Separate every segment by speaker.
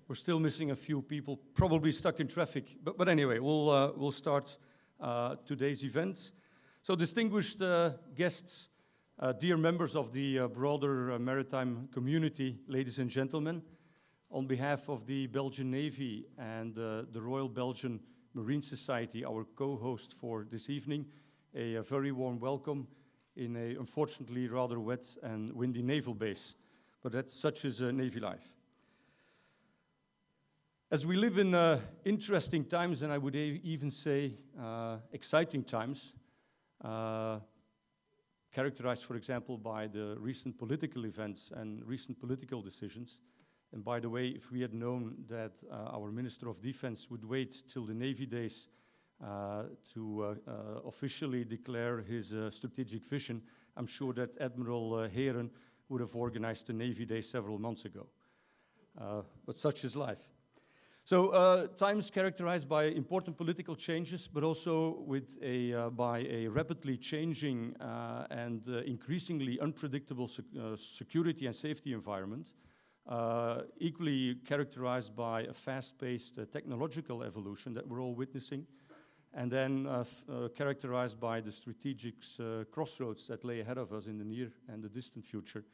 Speaker 1: We're still missing a few people, probably stuck in traffic. But anyway, we'll start today's events. So distinguished guests, dear members of the broader maritime community, ladies and gentlemen, on behalf of the Belgian Navy and the Royal Belgian Marine Society, our co-host for this evening, a very warm welcome in a unfortunately rather wet and windy naval base. But such is Navy life. As we live in interesting times, and I would even say exciting times, characterized, for example, by the recent political events and recent political decisions. And by the way, if we had known that our Minister of Defense would wait till the Navy days to officially declare his strategic vision, I'm sure that Admiral Heren would have organized the Navy Day several months ago. But such is life. So times characterized by important political changes, but also by a rapidly changing and increasingly unpredictable security and safety environment, equally characterized by a fast-paced technological evolution that we're all witnessing, and then characterized by the strategic crossroads that lay ahead of us in the near and the distant future.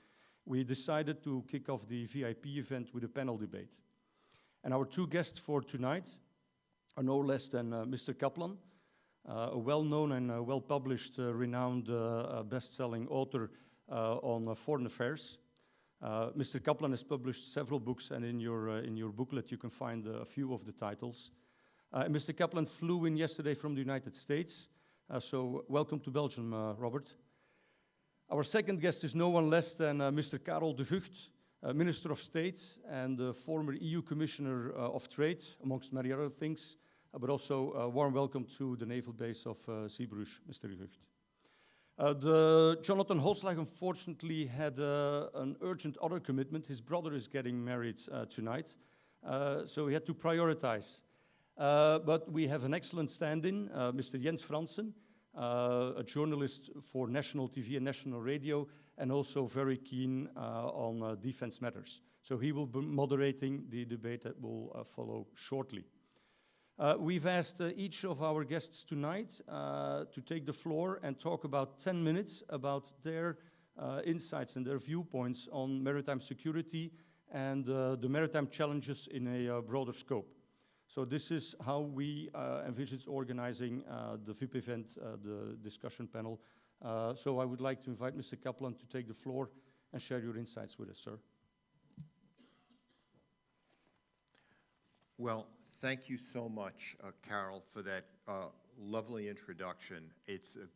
Speaker 1: We decided to kick off the VIP event with a panel debate. And our two guests for tonight are no less than Mr. Kaplan, a well-known and well-published, renowned best-selling author on foreign affairs. Mr. Kaplan has published several books, and in your booklet you can find a few of the titles. Mr. Kaplan flew in yesterday from the United States, so welcome to Belgium, Robert. Our second guest is no one less than Mr. Karel de Gucht, Minister of State and former EU Commissioner of Trade, amongst many other things, but also a warm welcome to the naval base of Zeebrugge, Mr. de Gucht. Jonathan Holslag unfortunately had an urgent other commitment. His brother is getting married tonight, so he had to prioritize. But we have an excellent stand-in, Mr. Jens Fransen, a journalist for national TV and national radio, and also very keen on defense matters. So he will be moderating the debate that will follow shortly. We've asked each of our guests tonight to take the floor and talk about 10 minutes about their insights and their viewpoints on maritime security and the maritime challenges in a broader scope. So this is how we envisage organizing the VIP event, the discussion panel. So I would like to invite Mr. Kaplan to take the floor and share your insights with us, sir.
Speaker 2: Well, thank you so much, Karel, for that lovely introduction. It's a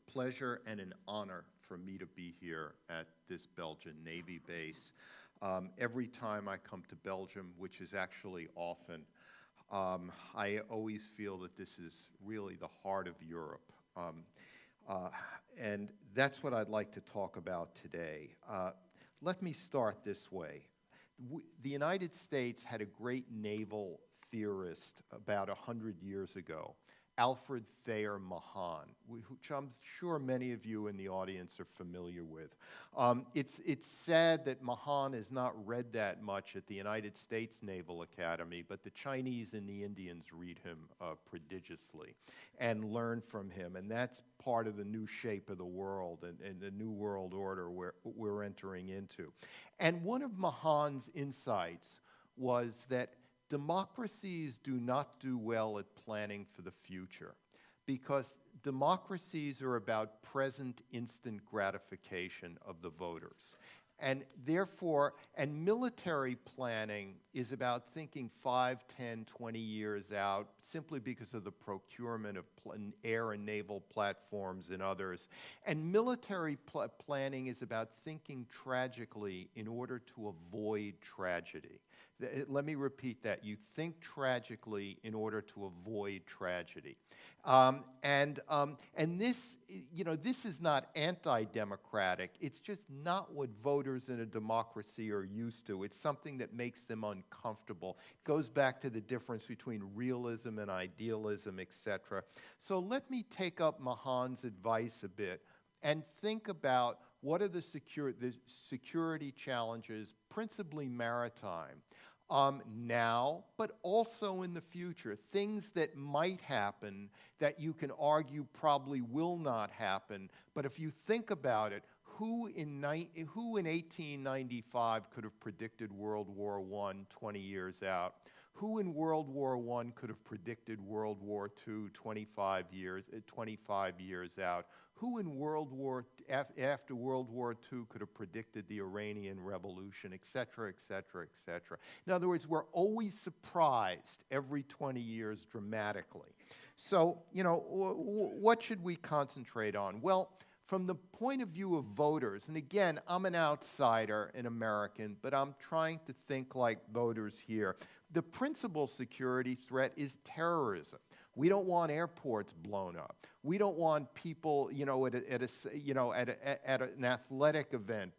Speaker 2: pleasure and an honor for me to be here at this Belgian Navy base. Every time I come to Belgium, which is actually often, I always feel that this is really the heart of Europe. And that's what I'd like to talk about today. Let me start this way. The United States had a great naval theorist about 100 years ago, Alfred Thayer Mahan, which I'm sure many of you in the audience are familiar with. It's sad that Mahan is not read that much at the United States Naval Academy, but the Chinese and the Indians read him prodigiously and learn from him, and that's part of the new shape of the world and the new world order we're entering into. And one of Mahan's insights was that democracies do not do well at planning for the future because democracies are about present instant gratification of the voters. And therefore, and military planning is about thinking 5, 10, 20 years out simply because of the procurement of air and naval platforms and others. And military planning is about thinking tragically in order to avoid tragedy. Let me repeat that. You think tragically in order to avoid tragedy. And this, this is not anti-democratic. It's just not what voters in a democracy are used to. It's something that makes them uncomfortable. It goes back to the difference between realism and idealism, etc. So let me take up Mahan's advice a bit and think about what are the security challenges, principally maritime, now, but also in the future. Things that might happen that you can argue probably will not happen. But if you think about it, who in 1895 could have predicted World War I 20 years out? Who in World War I could have predicted World War II 25 years out? Who in after World War II could have predicted the Iranian Revolution, et cetera, et cetera, et cetera? In other words, we're always surprised every 20 years dramatically. So, you know, what should we concentrate on? Well, from the point of view of voters, and again, I'm an outsider, an American, but I'm trying to think like voters here. The principal security threat is terrorism. We don't want airports blown up. We don't want people, you know, at an athletic event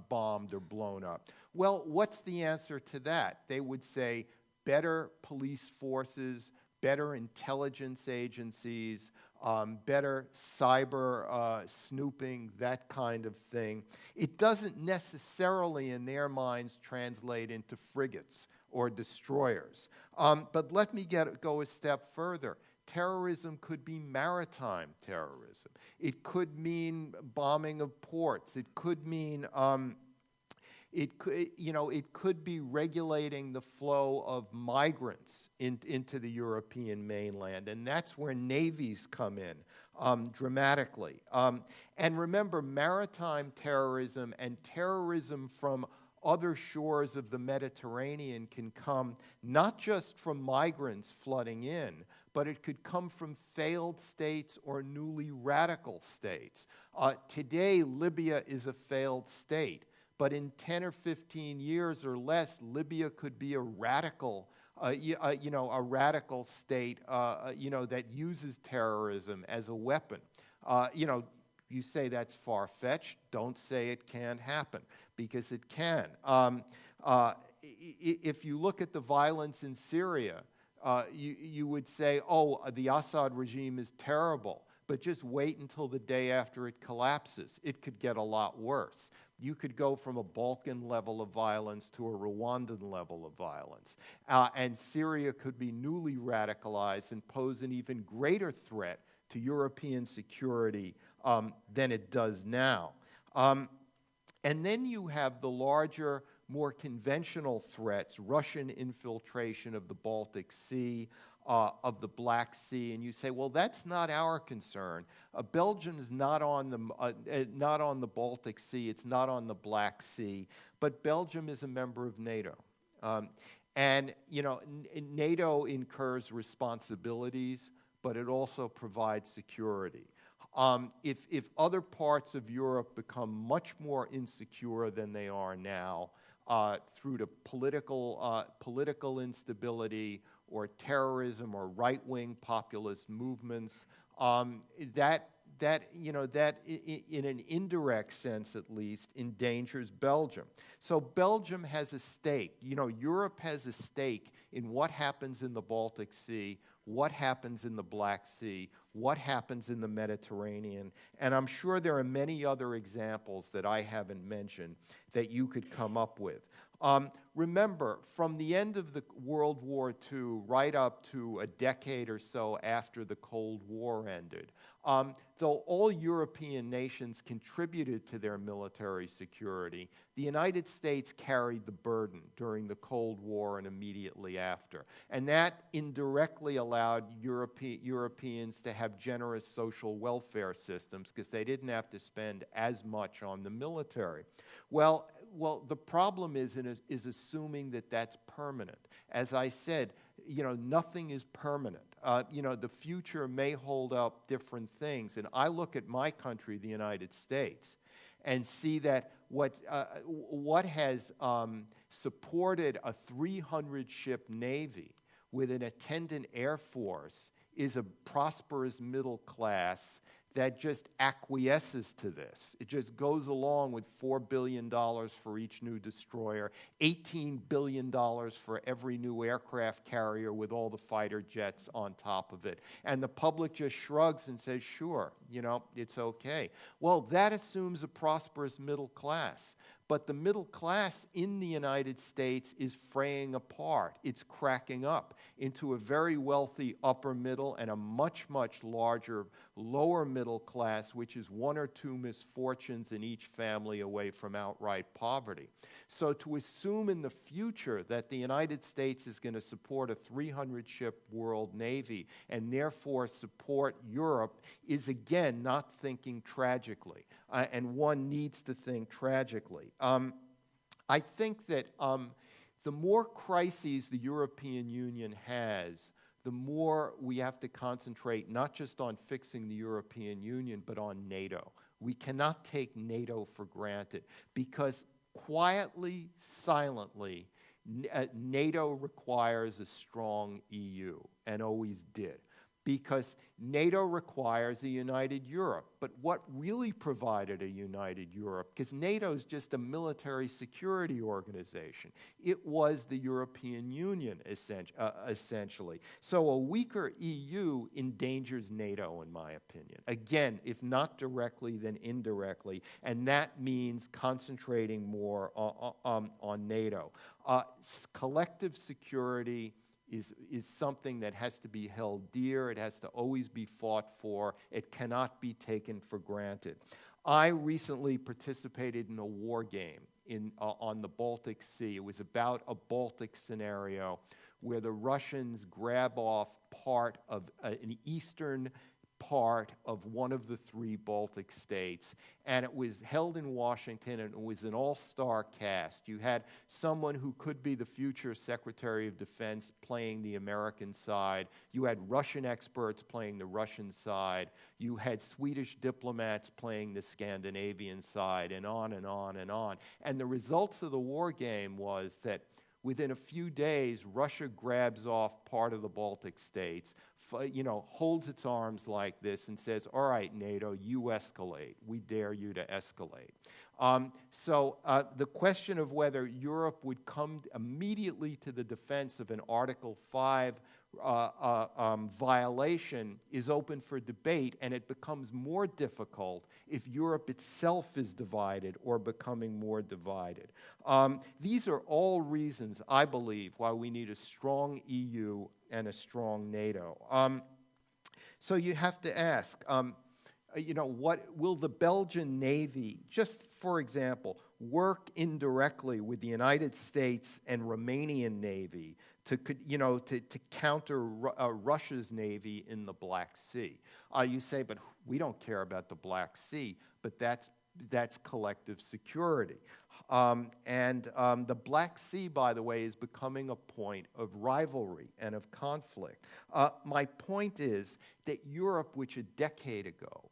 Speaker 2: bombed or blown up. Well, what's the answer to that? They would say better police forces, better intelligence agencies, better cyber snooping, that kind of thing. It doesn't necessarily, in their minds, translate into frigates or destroyers. But let me go a step further. Terrorism could be maritime terrorism. It could mean bombing of ports. It could mean it could be regulating the flow of migrants into the European mainland, and that's where navies come in dramatically. And remember, maritime terrorism and terrorism from other shores of the Mediterranean can come not just from migrants flooding in, but it could come from failed states or newly radical states. Today, Libya is a failed state. But in 10 or 15 years or less, Libya could be a radical, a radical state, that uses terrorism as a weapon. You say that's far-fetched. Don't say it can't happen, because it can. If you look at the violence in Syria, you would say, oh, the Assad regime is terrible. But just wait until the day after it collapses. It could get a lot worse. You could go from a Balkan level of violence to a Rwandan level of violence. And Syria could be newly radicalized and pose an even greater threat to European security than it does now. And then you have the larger, more conventional threats, Russian infiltration of the Baltic Sea, of the Black Sea, and you say, well, that's not our concern. Belgium is not on the Baltic Sea, it's not on the Black Sea, but Belgium is a member of NATO. And NATO incurs responsibilities, but it also provides security. If other parts of Europe become much more insecure than they are now, through the political instability, or terrorism, or right-wing populist movements, that in an indirect sense at least endangers Belgium. So Belgium has a stake. Europe has a stake in what happens in the Baltic Sea, what happens in the Black Sea, what happens in the Mediterranean, and I'm sure there are many other examples that I haven't mentioned that you could come up with. Remember, from the end of the World War II right up to a decade or so after the Cold War ended, though all European nations contributed to their military security, the United States carried the burden during the Cold War and immediately after. And that indirectly allowed Europeans to have generous social welfare systems because they didn't have to spend as much on the military. Well, the problem is assuming that that's permanent. As I said, nothing is permanent. The future may hold up different things. And I look at my country, the United States, and see that what has supported a 300-ship Navy with an attendant Air Force is a prosperous middle class that just acquiesces to this. It just goes along with $4 billion for each new destroyer, $18 billion for every new aircraft carrier with all the fighter jets on top of it. And the public just shrugs and says, sure, it's okay. Well, that assumes a prosperous middle class. But the middle class in the United States is fraying apart. It's cracking up into a very wealthy upper middle and a much, much larger lower middle class, which is one or two misfortunes in each family away from outright poverty. So to assume in the future that the United States is going to support a 300-ship world navy and therefore support Europe is, again, not thinking tragically. And one needs to think tragically. I think that the more crises the European Union has, the more we have to concentrate not just on fixing the European Union, but on NATO. We cannot take NATO for granted because quietly, silently, NATO requires a strong EU and always did. Because NATO requires a united Europe. But what really provided a united Europe, because NATO is just a military security organization, it was the European Union, essentially. So a weaker EU endangers NATO, in my opinion. Again, if not directly, then indirectly, and that means concentrating more on NATO. Collective security is something that has to be held dear. It has to always be fought for. It cannot be taken for granted. I recently participated in a war game on the Baltic Sea. It was about a Baltic scenario where the Russians grab off part of an eastern part of one of the three Baltic states, and it was held in Washington, and it was an all-star cast. You had someone who could be the future Secretary of Defense playing the American side. You had Russian experts playing the Russian side. You had Swedish diplomats playing the Scandinavian side, and on and on and on. And the results of the war game was that within a few days, Russia grabs off part of the Baltic states, holds its arms like this and says, all right, NATO, you escalate. We dare you to escalate. So the question of whether Europe would come immediately to the defense of an Article 5 violation is open for debate, and it becomes more difficult if Europe itself is divided or becoming more divided. These are all reasons, I believe, why we need a strong EU and a strong NATO. So you have to ask, what will the Belgian Navy, just for example, work indirectly with the United States and Romanian Navy to counter Russia's Navy in the Black Sea? You say, but we don't care about the Black Sea, but that's collective security. The Black Sea, by the way, is becoming a point of rivalry and of conflict. My point is that Europe, which a decade ago,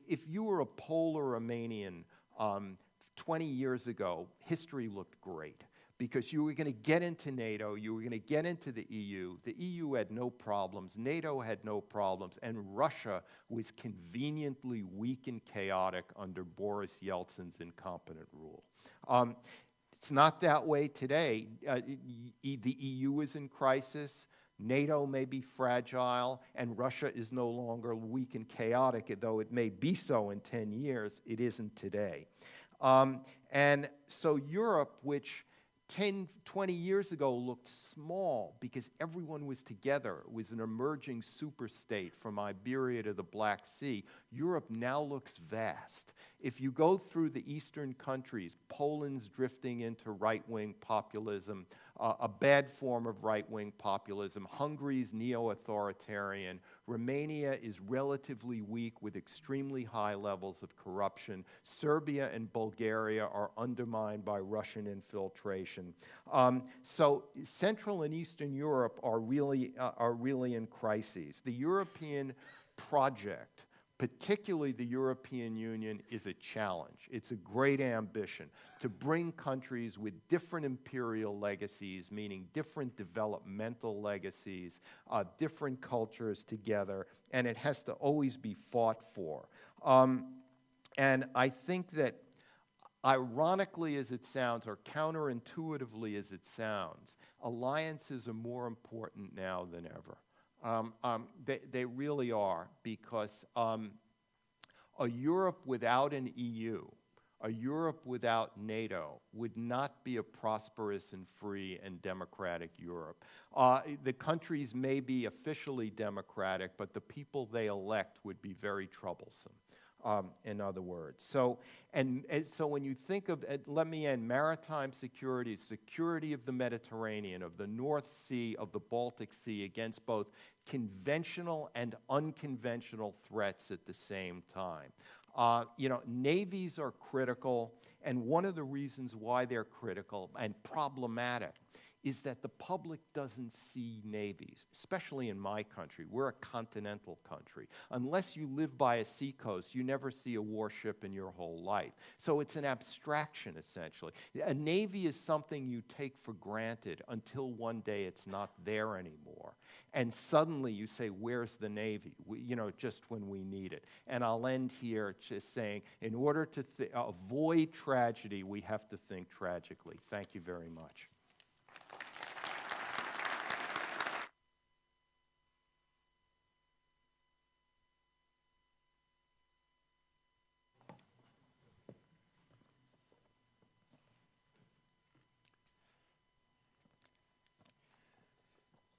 Speaker 2: if you were a Pole or Romanian 20 years ago, history looked great because you were going to get into NATO, you were going to get into the EU. The EU had no problems, NATO had no problems, and Russia was conveniently weak and chaotic under Boris Yeltsin's incompetent rule. It's not that way today. The EU is in crisis. NATO may be fragile, and Russia is no longer weak and chaotic, though it may be so in 10 years. It isn't today. And so Europe, which 10, 20 years ago looked small because everyone was together, it was an emerging superstate from Iberia to the Black Sea, Europe now looks vast. If you go through the eastern countries, Poland's drifting into right-wing populism, a bad form of right-wing populism. Hungary's neo-authoritarian. Romania is relatively weak with extremely high levels of corruption. Serbia and Bulgaria are undermined by Russian infiltration. So Central and Eastern Europe are really in crises. The European project, particularly the European Union, is a challenge. It's a great ambition to bring countries with different imperial legacies, meaning different developmental legacies, different cultures together, and it has to always be fought for. And I think that, ironically as it sounds, or counterintuitively as it sounds, alliances are more important now than ever. They really are, because a Europe without an EU A Europe without NATO would not be a prosperous and free and democratic Europe. The countries may be officially democratic, but the people they elect would be very troublesome, in other words. So when you think of, let me end, maritime security, security of the Mediterranean, of the North Sea, of the Baltic Sea, against both conventional and unconventional threats at the same time. Navies are critical, and one of the reasons why they're critical and problematic is that the public doesn't see navies, especially in my country. We're a continental country. Unless you live by a seacoast, you never see a warship in your whole life. So it's an abstraction, essentially. A navy is something you take for granted until one day it's not there anymore. And suddenly you say, where's the Navy? Just when we need it. And I'll end here just saying, in order to avoid tragedy, we have to think tragically. Thank you very much.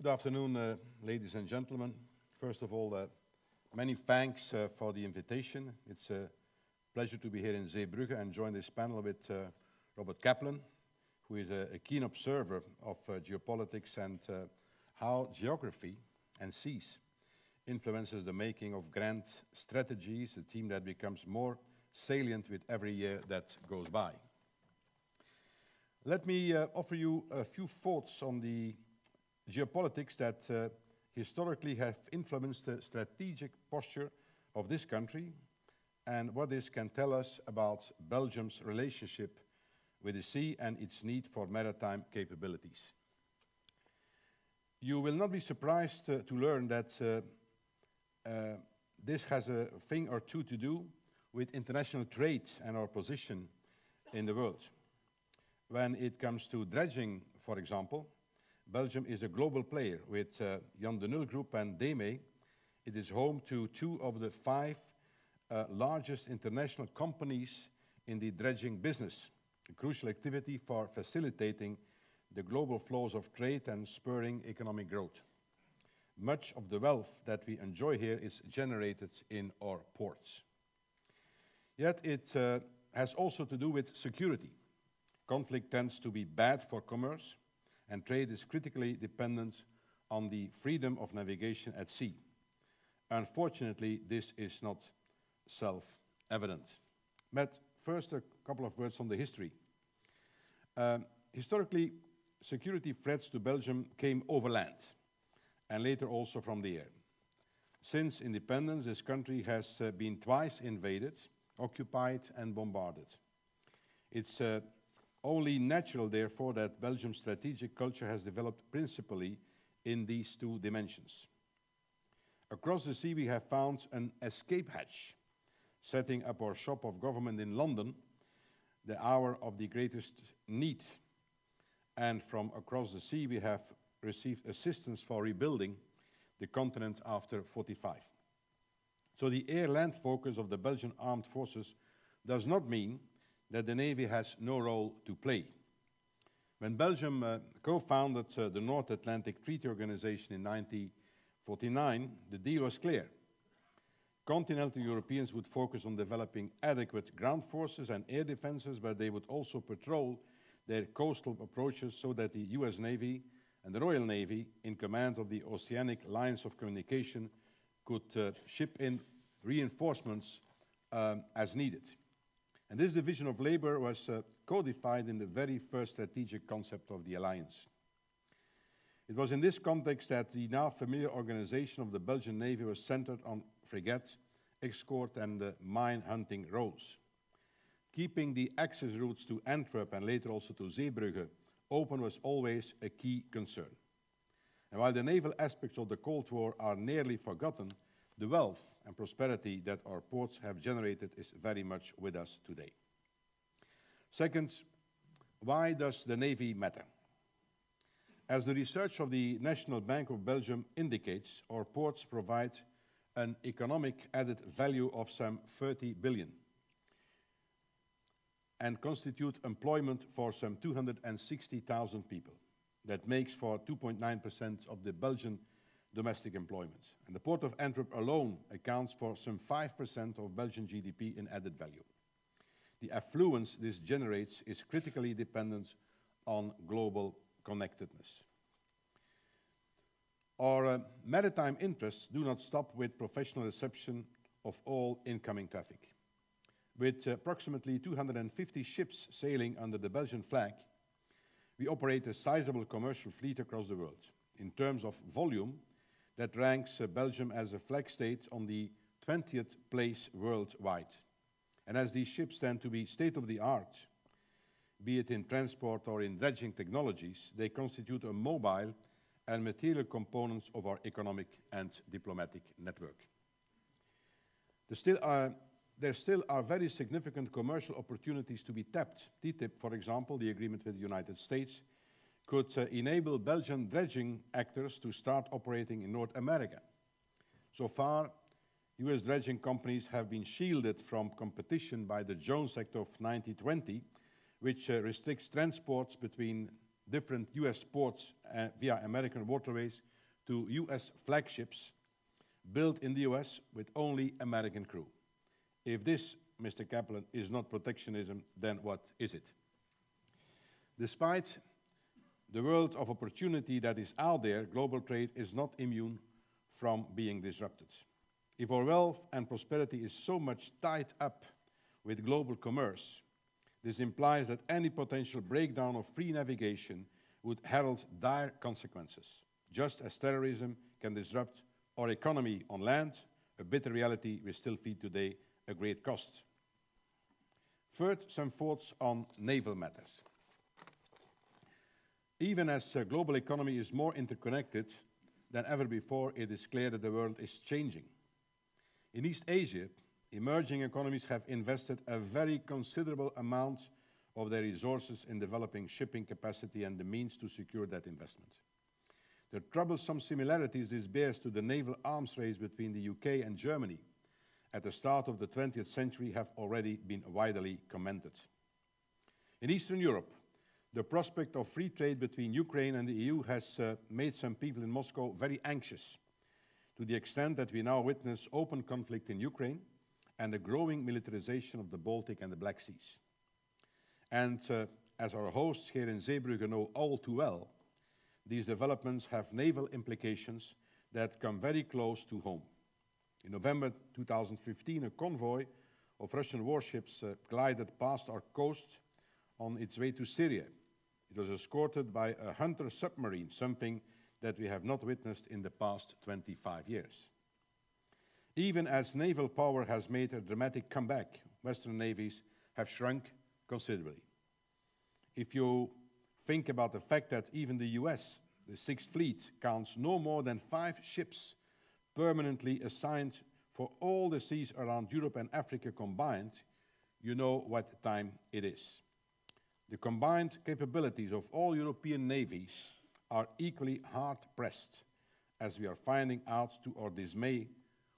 Speaker 3: Good afternoon, ladies and gentlemen. First of all, many thanks for the invitation. It's a pleasure to be here in Zeebrugge and join this panel with Robert Kaplan, who is a keen observer of geopolitics and how geography and seas influences the making of grand strategies, a theme that becomes more salient with every year that goes by. Let me offer you a few thoughts on the geopolitics that historically have influenced the strategic posture of this country and what this can tell us about Belgium's relationship with the sea and its need for maritime capabilities. You will not be surprised to learn that this has a thing or two to do with international trade and our position in the world. When it comes to dredging, for example, Belgium is a global player with Jan de Nul Group and DEME. It is home to two of the five largest international companies in the dredging business, a crucial activity for facilitating the global flows of trade and spurring economic growth. Much of the wealth that we enjoy here is generated in our ports. Yet it has also to do with security. Conflict tends to be bad for commerce, and trade is critically dependent on the freedom of navigation at sea. Unfortunately, this is not self-evident. But first, a couple of words on the history. Historically, security threats to Belgium came over land, and later also from the air. Since independence, this country has been twice invaded, occupied, and bombarded. It's only natural, therefore, that Belgium's strategic culture has developed principally in these two dimensions. Across the sea, we have found an escape hatch, setting up our shop of government in London, the hour of the greatest need. And from across the sea, we have received assistance for rebuilding the continent after 1945. So the air-land focus of the Belgian armed forces does not mean that the Navy has no role to play. When Belgium co-founded the North Atlantic Treaty Organization in 1949, the deal was clear. Continental Europeans would focus on developing adequate ground forces and air defenses, but they would also patrol their coastal approaches so that the US Navy and the Royal Navy, in command of the oceanic lines of communication, could ship in reinforcements as needed. And this division of labor was codified in the very first strategic concept of the alliance. It was in this context that the now familiar organization of the Belgian Navy was centered on frigate, escort, and mine hunting roles. Keeping the access routes to Antwerp and later also to Zeebrugge open was always a key concern. And while the naval aspects of the Cold War are nearly forgotten, the wealth and prosperity that our ports have generated is very much with us today. Second, why does the Navy matter? As the research of the National Bank of Belgium indicates, our ports provide an economic added value of some 30 billion. and constitute employment for some 260,000 people. That makes for 2.9% of the Belgian domestic employment. And the Port of Antwerp alone accounts for some 5% of Belgian GDP in added value. The affluence this generates is critically dependent on global connectedness. Our maritime interests do not stop with professional reception of all incoming traffic. With approximately 250 ships sailing under the Belgian flag, we operate a sizable commercial fleet across the world. In terms of volume, that ranks Belgium as a flag state on the 20th place worldwide. And as these ships tend to be state-of-the-art, be it in transport or in dredging technologies, they constitute a mobile and material components of our economic and diplomatic network. There still are very significant commercial opportunities to be tapped. TTIP, for example, the agreement with the United States, could enable Belgian dredging actors to start operating in North America. So far, US dredging companies have been shielded from competition by the Jones Act of 1920, which restricts transports between different US ports via American waterways to US flagships built in the US with only American crew. If this, Mr. Kaplan, is not protectionism, then what is it? Despite the world of opportunity that is out there, global trade is not immune from being disrupted. If our wealth and prosperity is so much tied up with global commerce, this implies that any potential breakdown of free navigation would herald dire consequences. Just as terrorism can disrupt our economy on land, a bitter reality we still feel today a great cost. Third, some thoughts on naval matters. Even as the global economy is more interconnected than ever before, it is clear that the world is changing. In East Asia, emerging economies have invested a very considerable amount of their resources in developing shipping capacity and the means to secure that investment. The troublesome similarities this bears to the naval arms race between the UK and Germany at the start of the 20th century have already been widely commented. In Eastern Europe, the prospect of free trade between Ukraine and the EU has made some people in Moscow very anxious, to the extent that we now witness open conflict in Ukraine and a growing militarization of the Baltic and the Black Seas. And as our hosts here in Zeebrugge know all too well, these developments have naval implications that come very close to home. In November 2015, a convoy of Russian warships glided past our coast on its way to Syria. It was escorted by a Hunter submarine, something that we have not witnessed in the past 25 years. Even as naval power has made a dramatic comeback, Western navies have shrunk considerably. If you think about the fact that even the US, the Sixth Fleet, counts no more than 5 ships permanently assigned for all the seas around Europe and Africa combined, you know what time it is. The combined capabilities of all European navies are equally hard-pressed, as we are finding out to our dismay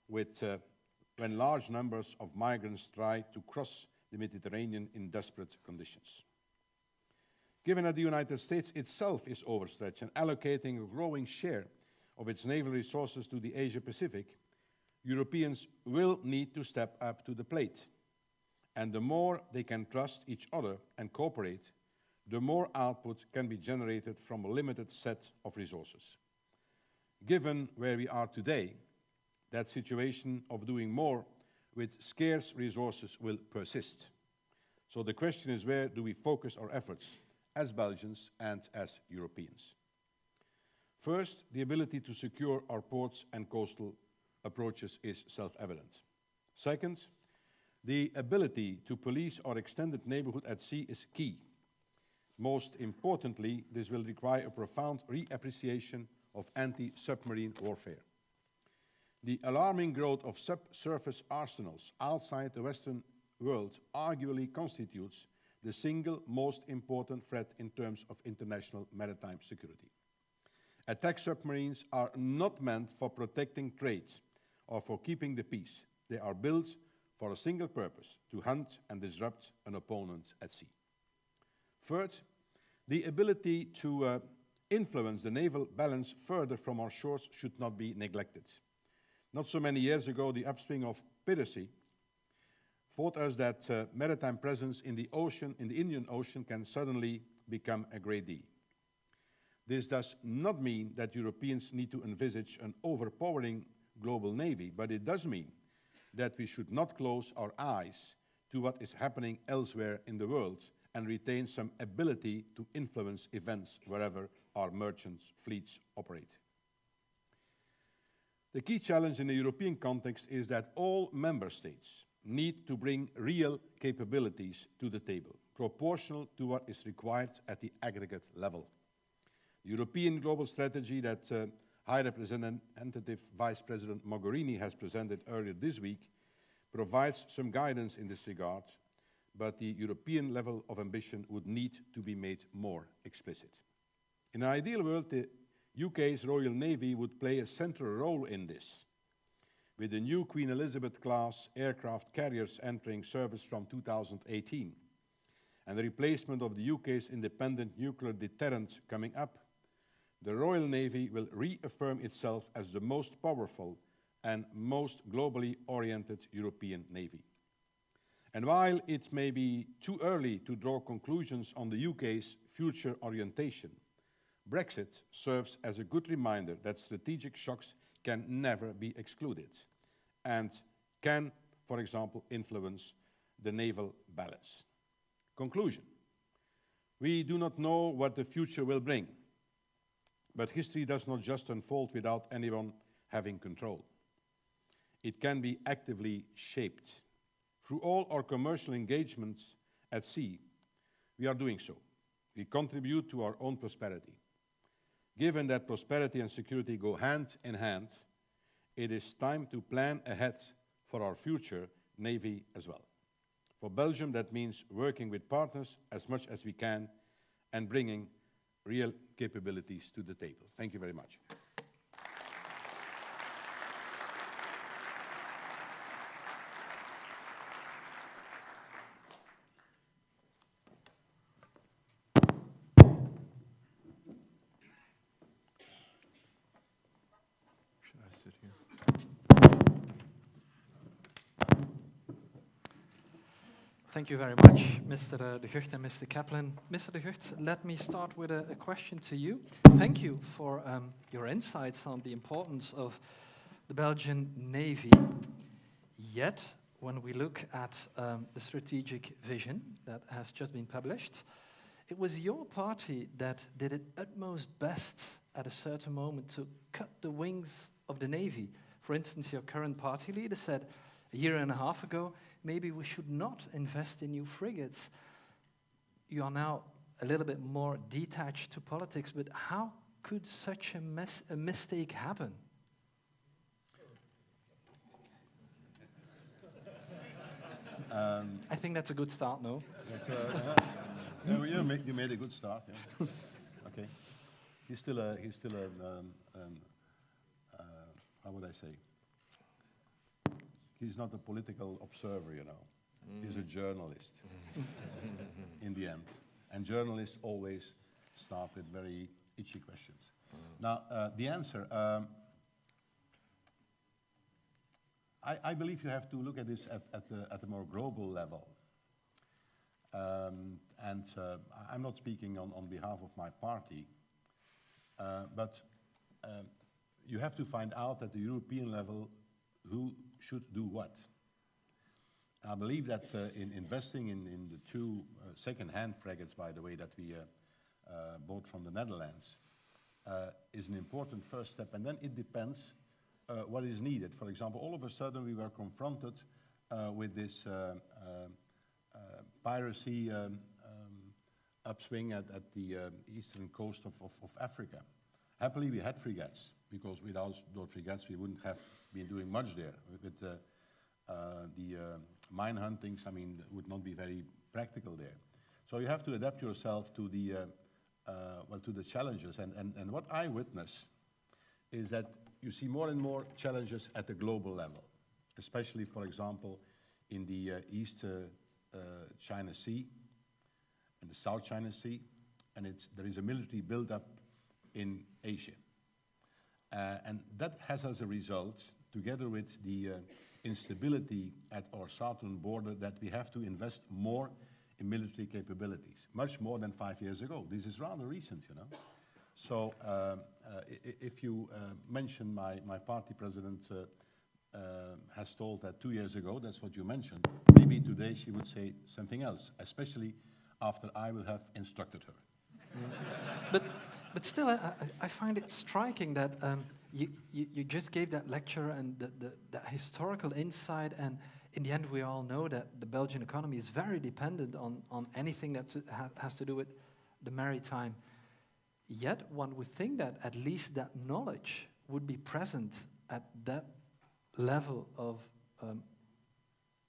Speaker 3: when large numbers of migrants try to cross the Mediterranean in desperate conditions. Given that the United States itself is overstretched and allocating a growing share of its naval resources to the Asia-Pacific, Europeans will need to step up to the plate. And the more they can trust each other and cooperate, the more output can be generated from a limited set of resources. Given where we are today, that situation of doing more with scarce resources will persist. So the question is, where do we focus our efforts as Belgians and as Europeans? First, the ability to secure our ports and coastal approaches is self-evident. Second, the ability to police our extended neighborhood at sea is key. Most importantly, this will require a profound reappreciation of anti-submarine warfare. The alarming growth of subsurface arsenals outside the Western world arguably constitutes the single most important threat in terms of international maritime security. Attack submarines are not meant for protecting trade or for keeping the peace. They are built for a single purpose, to hunt and disrupt an opponent at sea. Third, the ability to influence the naval balance further from our shores should not be neglected. Not so many years ago, the upswing of piracy taught us that maritime presence in the ocean, in the Indian Ocean, can suddenly become a great deal. This does not mean that Europeans need to envisage an overpowering global navy, but it does mean that we should not close our eyes to what is happening elsewhere in the world and retain some ability to influence events wherever our merchant fleets operate. The key challenge in the European context is that all member states need to bring real capabilities to the table, proportional to what is required at the aggregate level. The European global strategy that High Representative Vice President Mogherini has presented earlier this week provides some guidance in this regard, but the European level of ambition would need to be made more explicit. In an ideal world, the UK's Royal Navy would play a central role in this, with the new Queen Elizabeth-class aircraft carriers entering service from 2018, and the replacement of the UK's independent nuclear deterrent coming up. The Royal Navy will reaffirm itself as the most powerful and most globally oriented European navy. And while it may be too early to draw conclusions on the UK's future orientation, Brexit serves as a good reminder that strategic shocks can never be excluded and can, for example, influence the naval balance. Conclusion. We do not know what the future will bring, but history does not just unfold without anyone having control. It can be actively shaped. Through all our commercial engagements at sea, we are doing so. We contribute to our own prosperity. Given that prosperity and security go hand in hand, it is time to plan ahead for our future Navy as well. For Belgium, that means working with partners as much as we can and bringing real capabilities to the table. Thank you very much.
Speaker 2: Should I sit here?
Speaker 4: Thank you very much, Mr. De Gucht and Mr. Kaplan. Mr. De Gucht, let me start with a question to you. Thank you for your insights on the importance of the Belgian Navy. Yet, when we look at the strategic vision that has just been published, it was your party that did its utmost best at a certain moment to cut the wings of the Navy. For instance, your current party leader said a year and a half ago, maybe we should not invest in new frigates. You are now a little bit more detached to politics, but how could such a mistake happen? I think that's a good start, no?
Speaker 3: You made a good start. Yeah. Okay. He's still a how would I say? He's not a political observer, you know. He's a journalist in the end. And journalists always start with very itchy questions. Now, the answer, I believe you have to look at this at a more global level. I'm not speaking on behalf of my party, but you have to find out at the European level who should do what. I believe that in investing in the two second-hand frigates, by the way, that we bought from the Netherlands, is an important first step. And then it depends what is needed. For example, all of a sudden we were confronted with this piracy upswing at the eastern coast of Africa. Happily, we had frigates, because without those frigates, we wouldn't have been doing much there. With the mine huntings, I mean, it would not be very practical there. So you have to adapt yourself to the to the challenges. And what I witness is that you see more and more challenges at the global level, especially, for example, in the East China Sea and the South China Sea, and there is a military buildup in Asia. And that has as a result, together with the instability at our southern border, that we have to invest more in military capabilities, much more than 5 years ago. This is rather recent, you know. So if you mention my party president has told that 2 years ago, that's what you mentioned, maybe today she would say something else, especially after I will have instructed her.
Speaker 4: But still, I find it striking that you just gave that lecture and the historical insight, and in the end we all know that the Belgian economy is very dependent on anything that has to do with the maritime. Yet one would think that at least that knowledge would be present at that level of,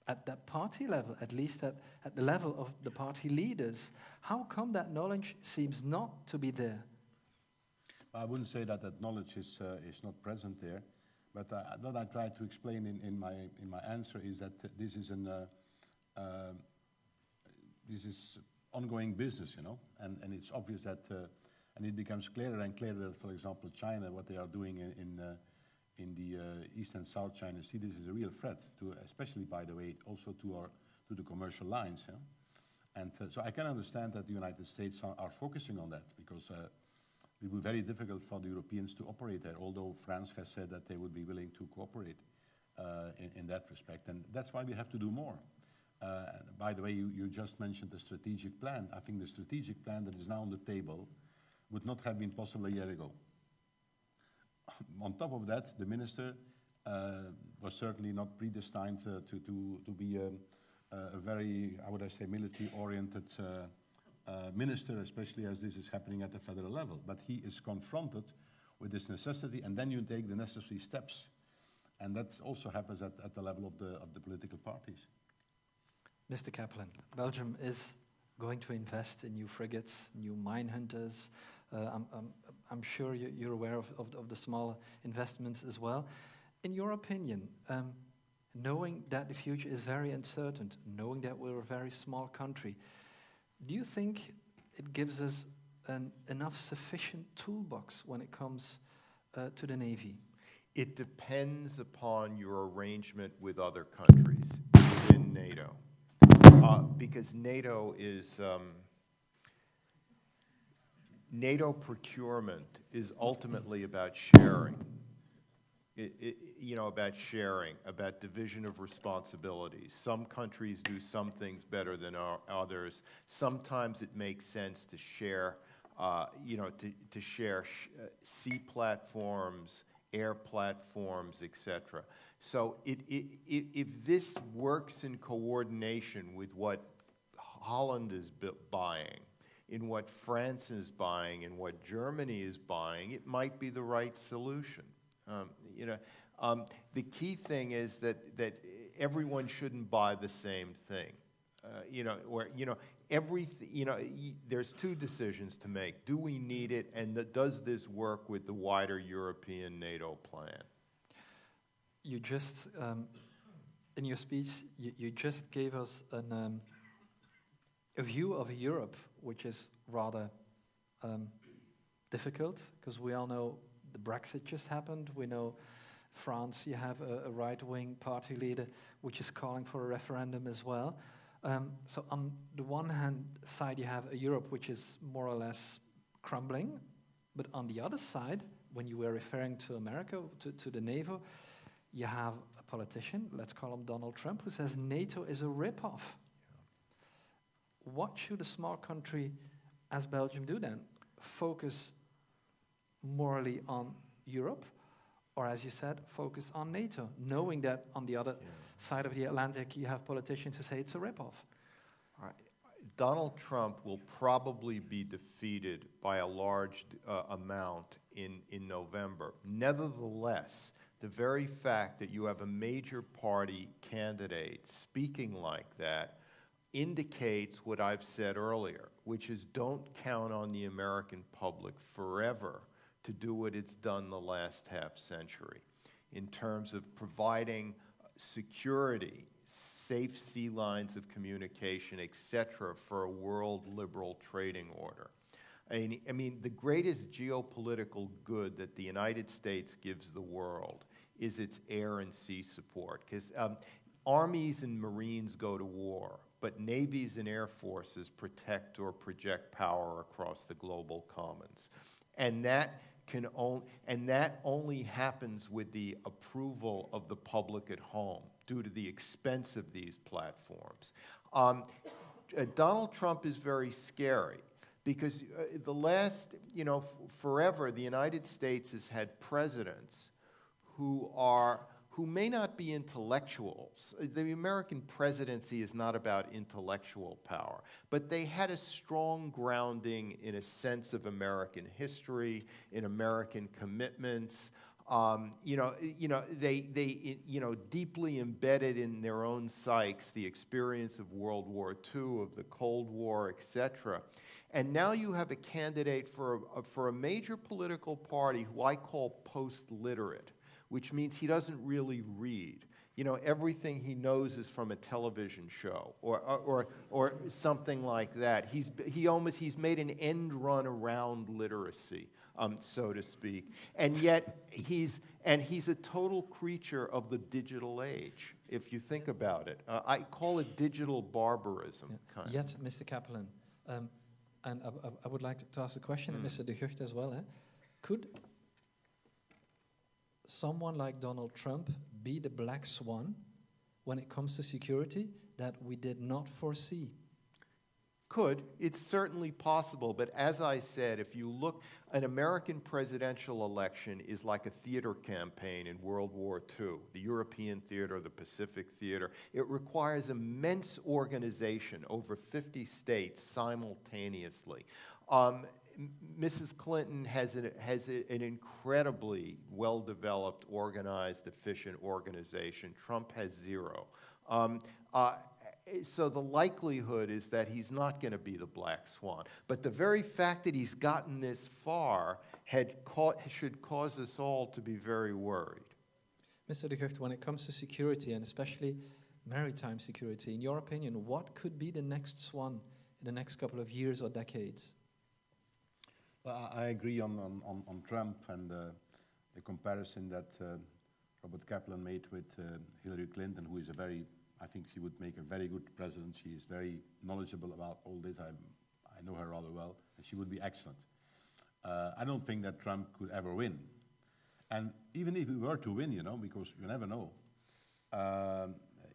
Speaker 4: at that party level, at least at the level of the party leaders. How come that knowledge seems not to be there?
Speaker 3: I wouldn't say that that knowledge is not present there, but what I tried to explain in my answer is that this is ongoing business, you know, and it's obvious that and it becomes clearer and clearer that, for example, China, what they are doing in the East and South China Sea, this is a real threat to, especially by the way, also to the commercial lines, yeah? And so I can understand that the United States are focusing on that, because it would be very difficult for the Europeans to operate there, although France has said that they would be willing to cooperate in that respect. And that's why we have to do more. By the way, you just mentioned the strategic plan. I think the strategic plan that is now on the table would not have been possible a year ago. On top of that, the minister was certainly not predestined to be a very, how would I say, military-oriented minister, especially as this is happening at the federal level. But he is confronted with this necessity, and then you take the necessary steps. And that also happens at the level of the political parties.
Speaker 4: Mr. Kaplan, Belgium is going to invest in new frigates, new mine hunters. I'm sure you're aware of the small investments as well. In your opinion, knowing that the future is very uncertain, knowing that we're a very small country, do you think it gives us enough sufficient toolbox when it comes to the Navy?
Speaker 2: It depends upon your arrangement with other countries within NATO. Because NATO is, NATO procurement is ultimately about sharing. About sharing, about division of responsibilities. Some countries do some things better than others. Sometimes it makes sense to share, to share sea platforms, air platforms, etc. So if this works in coordination with what Holland is buying, in what France is buying, and what Germany is buying, it might be the right solution. The key thing is that everyone shouldn't buy the same thing. There's two decisions to make. Do we need it, and does this work with the wider European NATO plan?
Speaker 4: You just, in your speech, you just gave us a view of Europe, which is rather difficult, because we all know the Brexit just happened. We know France, you have a right-wing party leader which is calling for a referendum as well. So on the one hand side, you have a Europe which is more or less crumbling, but on the other side, when you were referring to America, to the NATO, you have a politician, let's call him Donald Trump, who says NATO is a rip-off. What should a small country as Belgium do then? Focus morally on Europe, or as you said, focus on NATO, knowing that on the other side of the Atlantic you have politicians who say it's a rip-off?
Speaker 2: Donald Trump will probably be defeated by a large amount in November. Nevertheless, the very fact that you have a major party candidate speaking like that indicates what I've said earlier, which is don't count on the American public forever to do what it's done the last half century in terms of providing security, safe sea lines of communication, etc., for a world liberal trading order. I mean, the greatest geopolitical good that the United States gives the world is its air and sea support, because armies and marines go to war, but navies and air forces protect or project power across the global commons. And that only happens with the approval of the public at home due to the expense of these platforms. Donald Trump is very scary because the last, forever, the United States has had presidents who may not be intellectuals. The American presidency is not about intellectual power, but they had a strong grounding in a sense of American history, in American commitments. They deeply embedded in their own psyches the experience of World War II, of the Cold War, etc. And now you have a candidate for a major political party who I call post-literate, which means he doesn't really read. Everything he knows is from a television show or something like that. He's made an end run around literacy, so to speak. And yet he's a total creature of the digital age, if you think about it. I call it digital barbarism.
Speaker 4: Yeah. Yet, Mr. Kaplan, and I would like to ask a question, and Mr. De Gucht as well. Could someone like Donald Trump be the black swan when it comes to security that we did not foresee?
Speaker 2: Could. It's certainly possible. But as I said, if you look, an American presidential election is like a theater campaign in World War II, the European theater, the Pacific theater. It requires immense organization over 50 states simultaneously. Mrs. Clinton has an incredibly well-developed, organized, efficient organization. Trump has zero. So the likelihood is that he's not going to be the black swan. But the very fact that he's gotten this far should cause us all to be very worried.
Speaker 4: Mr. De Gucht, when it comes to security, and especially maritime security, in your opinion, what could be the next swan in the next couple of years or decades?
Speaker 3: Well, I agree on Trump and the comparison that Robert Kaplan made with Hillary Clinton, who is I think she would make a very good president. She is very knowledgeable about all this. I know her rather well, and she would be excellent. I don't think that Trump could ever win. And even if he were to win, because you never know,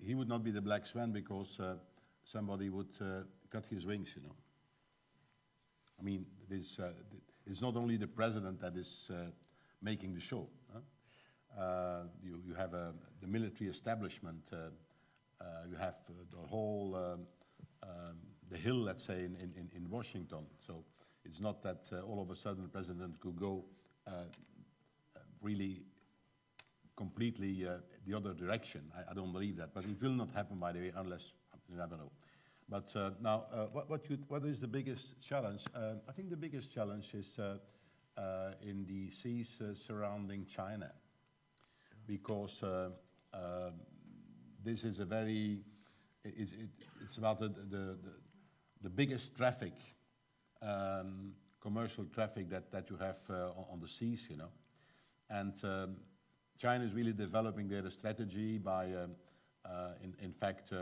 Speaker 3: he would not be the black swan because somebody would cut his wings, I mean, it's not only the president that is making the show. You have the military establishment. You have the whole, the Hill, let's say, in Washington. So it's not that all of a sudden the president could go really completely the other direction. I don't believe that. But it will not happen, by the way, unless you never know. But now, what is the biggest challenge? I think the biggest challenge is in the seas surrounding China, because this is it's about the biggest traffic, commercial traffic that you have on the seas, and China is really developing their strategy by, in fact,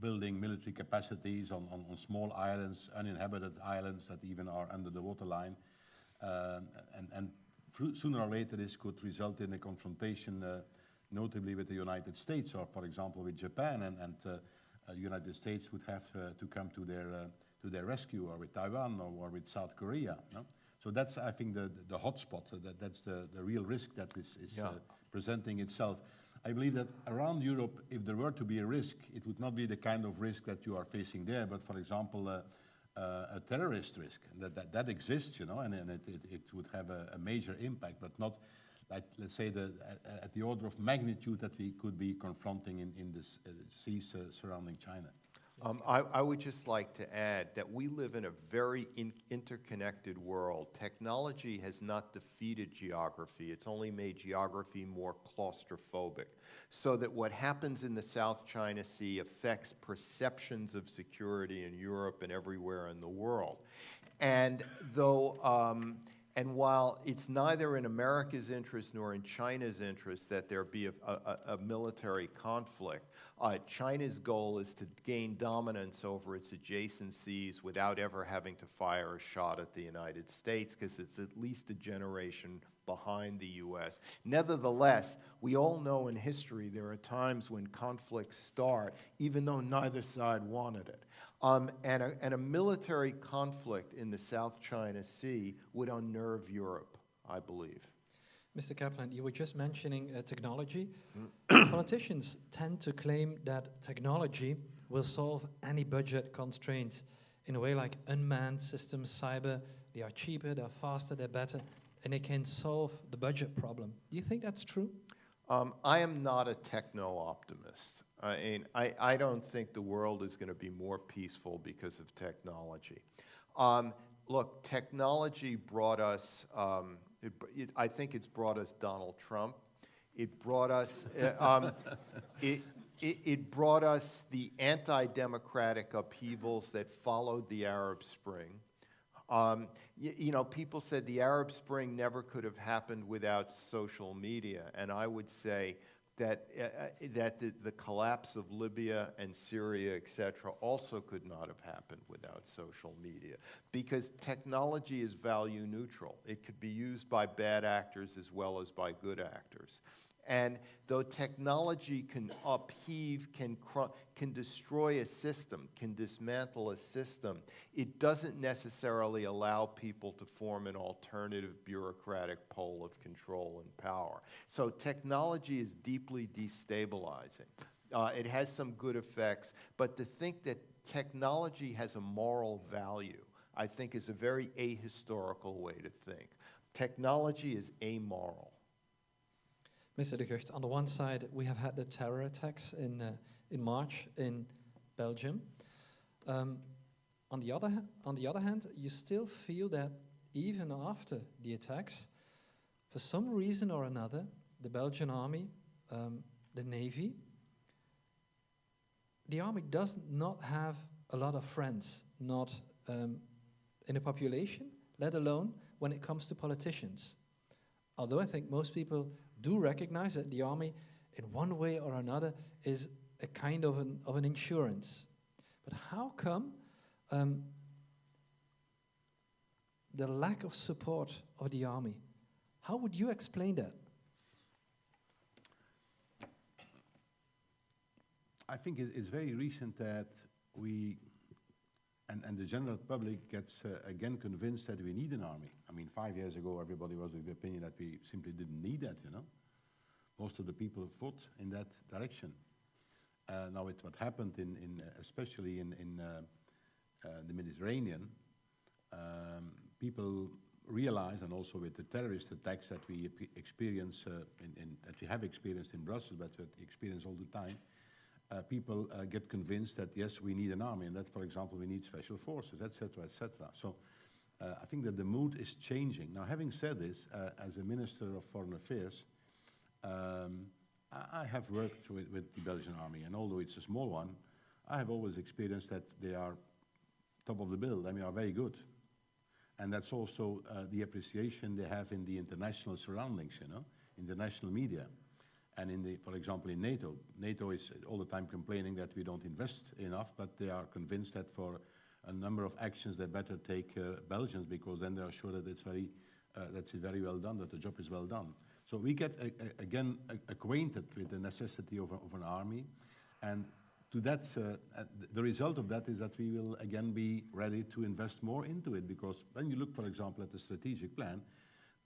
Speaker 3: building military capacities on small islands, uninhabited islands that even are under the waterline. And sooner or later this could result in a confrontation, notably with the United States, or for example with Japan, and the United States would have to come to their rescue, or with Taiwan, or with South Korea. No? So that's, I think, the hotspot. That's the real risk that is presenting itself. I believe that around Europe, if there were to be a risk, it would not be the kind of risk that you are facing there, but for example, a terrorist risk. That exists, and it would have a major impact, but not, like, let's say, at the order of magnitude that we could be confronting in the seas surrounding China.
Speaker 2: I would just like to add that we live in a very interconnected world. Technology has not defeated geography. It's only made geography more claustrophobic. So that what happens in the South China Sea affects perceptions of security in Europe and everywhere in the world. And and while it's neither in America's interest nor in China's interest that there be a military conflict, China's goal is to gain dominance over its adjacencies without ever having to fire a shot at the United States, because it's at least a generation behind the U.S. Nevertheless, we all know in history there are times when conflicts start, even though neither side wanted it. And a military conflict in the South China Sea would unnerve Europe, I believe.
Speaker 4: Mr. Kaplan, you were just mentioning technology. Politicians tend to claim that technology will solve any budget constraints in a way like unmanned systems, cyber. They are cheaper, they're faster, they're better, and they can solve the budget problem. Do you think that's true?
Speaker 2: I am not a techno-optimist. I don't think the world is going to be more peaceful because of technology. Look, technology brought us, I think it's brought us Donald Trump. It brought us, it brought us the anti-democratic upheavals that followed the Arab Spring. You know, people said the Arab Spring never could have happened without social media, and I would say that the collapse of Libya and Syria, etc., also could not have happened without social media, because technology is value neutral. It could be used by bad actors as well as by good actors. And though technology can upheave, can destroy a system, can dismantle a system, it doesn't necessarily allow people to form an alternative bureaucratic pole of control and power. So technology is deeply destabilizing. It has some good effects, but to think that technology has a moral value, I think, is a very ahistorical way to think. Technology is amoral.
Speaker 4: Mr. De Gucht, on the one side, we have had the terror attacks in March in Belgium. On the other hand, you still feel that even after the attacks, for some reason or another, the Belgian army, the navy, the army does not have a lot of friends, not in the population, let alone when it comes to politicians. Although I think most people do recognize that the army, in one way or another, is a kind of an insurance. But how come the lack of support of the army? How would you explain that?
Speaker 3: I think it's very recent that we, and the general public gets again convinced that we need an army. I mean, 5 years ago, everybody was of the opinion that we simply didn't need that, you know. Most of the people fought in that direction. Now, what happened especially in the Mediterranean, people realize, and also with the terrorist attacks that we experience, that we have experienced in Brussels, but that we experience all the time, people get convinced that yes, we need an army, and that, for example, we need special forces, etc., etc. So I think that the mood is changing. Now, having said this, as a Minister of Foreign Affairs, I have worked with the Belgian army, and although it's a small one, I have always experienced that they are top of the bill. I mean, are very good. And that's also the appreciation they have in the international surroundings, you know, in the national media. And for example, in NATO. NATO is all the time complaining that we don't invest enough, but they are convinced that for a number of actions they better take Belgians, because then they are sure that that's very well done, that the job is well done. So we get again acquainted with the necessity of an army, and to that, the result of that is that we will again be ready to invest more into it, because when you look, for example, at the strategic plan,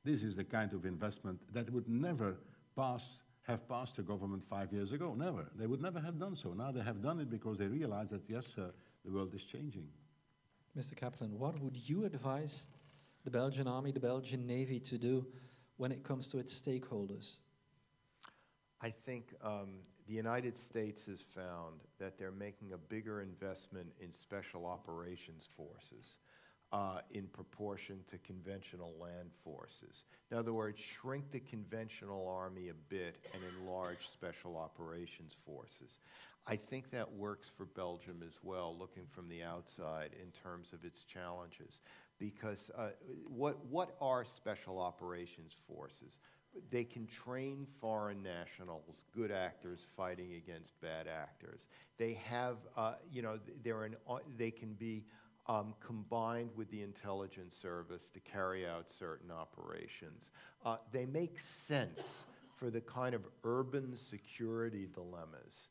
Speaker 3: this is the kind of investment that would never have passed the government 5 years ago. Never. They would never have done so. Now they have done it because they realize that, yes, the world is changing.
Speaker 4: Mr. Kaplan, what would you advise the Belgian army, the Belgian navy to do when it comes to its stakeholders?
Speaker 2: I think the United States has found that they're making a bigger investment in special operations forces in proportion to conventional land forces. In other words, shrink the conventional army a bit and enlarge special operations forces. I think that works for Belgium as well, looking from the outside in terms of its challenges. Because what are special operations forces? They can train foreign nationals, good actors fighting against bad actors. They have, they can be combined with the intelligence service to carry out certain operations. They make sense for the kind of urban security dilemmas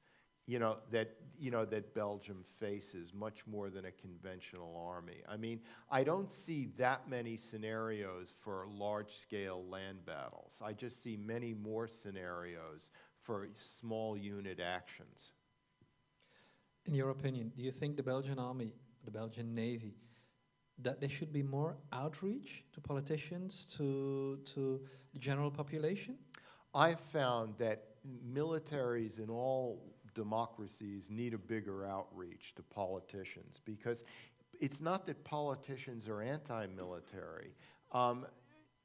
Speaker 2: that Belgium faces much more than a conventional army. I mean, I don't see that many scenarios for large-scale land battles. I just see many more scenarios for small unit actions.
Speaker 4: In your opinion, do you think the Belgian army, the Belgian Navy, that there should be more outreach to politicians, to the general population?
Speaker 2: I've found that militaries in all democracies need a bigger outreach to politicians, because it's not that politicians are anti-military.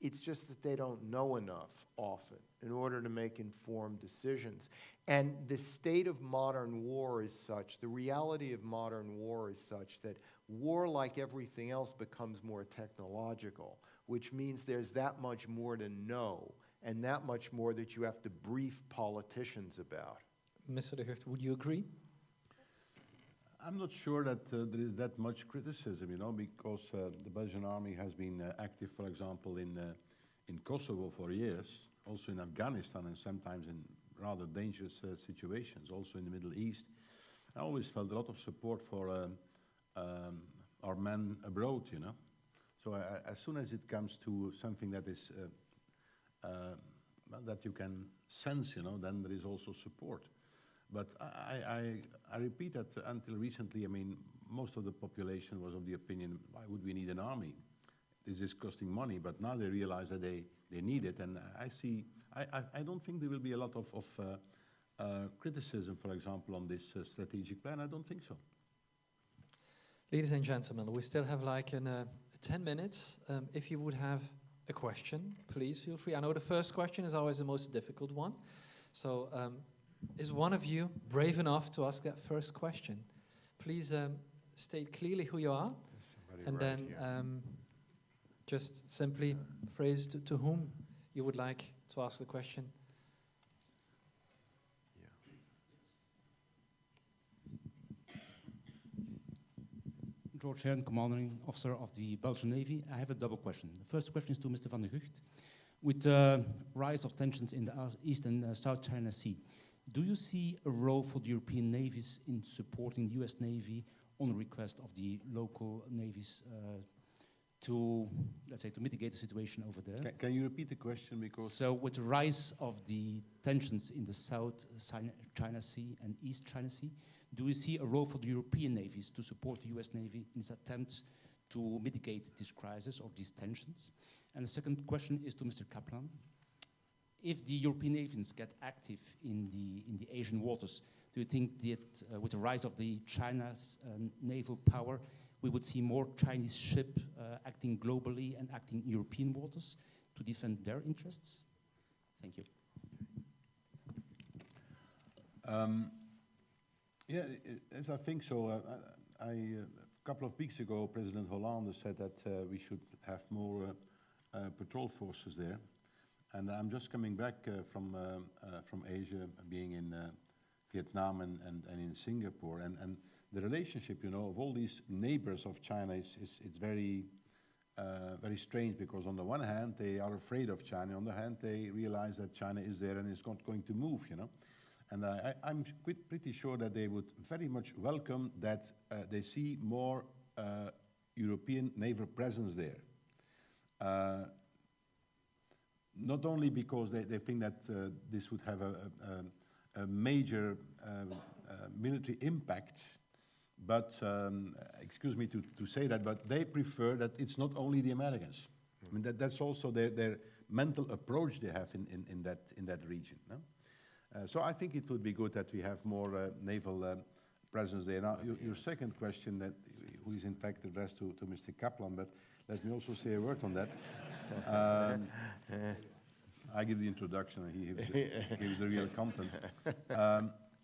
Speaker 2: It's just that they don't know enough often in order to make informed decisions. And the state of modern war is such, the reality of modern war is such that war, like everything else, becomes more technological, which means there's that much more to know and that much more that you have to brief politicians about.
Speaker 4: Mr. De Gucht, would you agree?
Speaker 3: I'm not sure that there is that much criticism, because the Belgian army has been active, for example, in Kosovo for years, also in Afghanistan, and sometimes in rather dangerous situations, also in the Middle East. I always felt a lot of support for our men abroad, So as soon as it comes to something that is that you can sense, then there is also support. But I repeat that until recently, most of the population was of the opinion, why would we need an army? This is costing money, but now they realize that they need it. And I don't think there will be a lot of criticism, for example, on this strategic plan. I don't think so.
Speaker 4: Ladies and gentlemen, we still have 10 minutes. If you would have a question, please feel free. I know the first question is always the most difficult one. So is one of you brave enough to ask that first question? Please state clearly who you are, and then just simply phrase to whom you would like to ask the question.
Speaker 5: George Hearn, Commanding Officer of the Belgian Navy. I have a double question. The first question is to Mr. Van der Gucht. With the rise of tensions in the East and South China Sea, do you see a role for the European navies in supporting the US Navy on request of the local navies to mitigate the situation over there?
Speaker 3: Can you repeat the question? Because
Speaker 5: so with the rise of the tensions in the South China Sea and East China Sea, do you see a role for the European navies to support the US Navy in its attempts to mitigate this crisis or these tensions? And the second question is to Mr. Kaplan. If the European navies get active in the Asian waters, do you think that with the rise of the China's naval power, we would see more Chinese ships acting globally and acting in European waters to defend their interests? Thank you.
Speaker 3: As I think so. A couple of weeks ago, President Hollande said that we should have more patrol forces there. And I'm just coming back from Asia, being in Vietnam and in Singapore. And the relationship, of all these neighbors of China is very, very strange, because on the one hand, they are afraid of China. On the other hand, they realize that China is there and is not going to move, And I'm pretty sure that they would very much welcome that they see more European naval presence there. Not only because they think that this would have a major military impact, but, excuse me to say that, but they prefer that it's not only the Americans. That's also their mental approach they have in that region. No? So I think it would be good that we have more naval presence there. Now, your second question, that who is in fact addressed to Mr. Kaplan, but let me also say a word on that. I give the introduction and he gives the real content.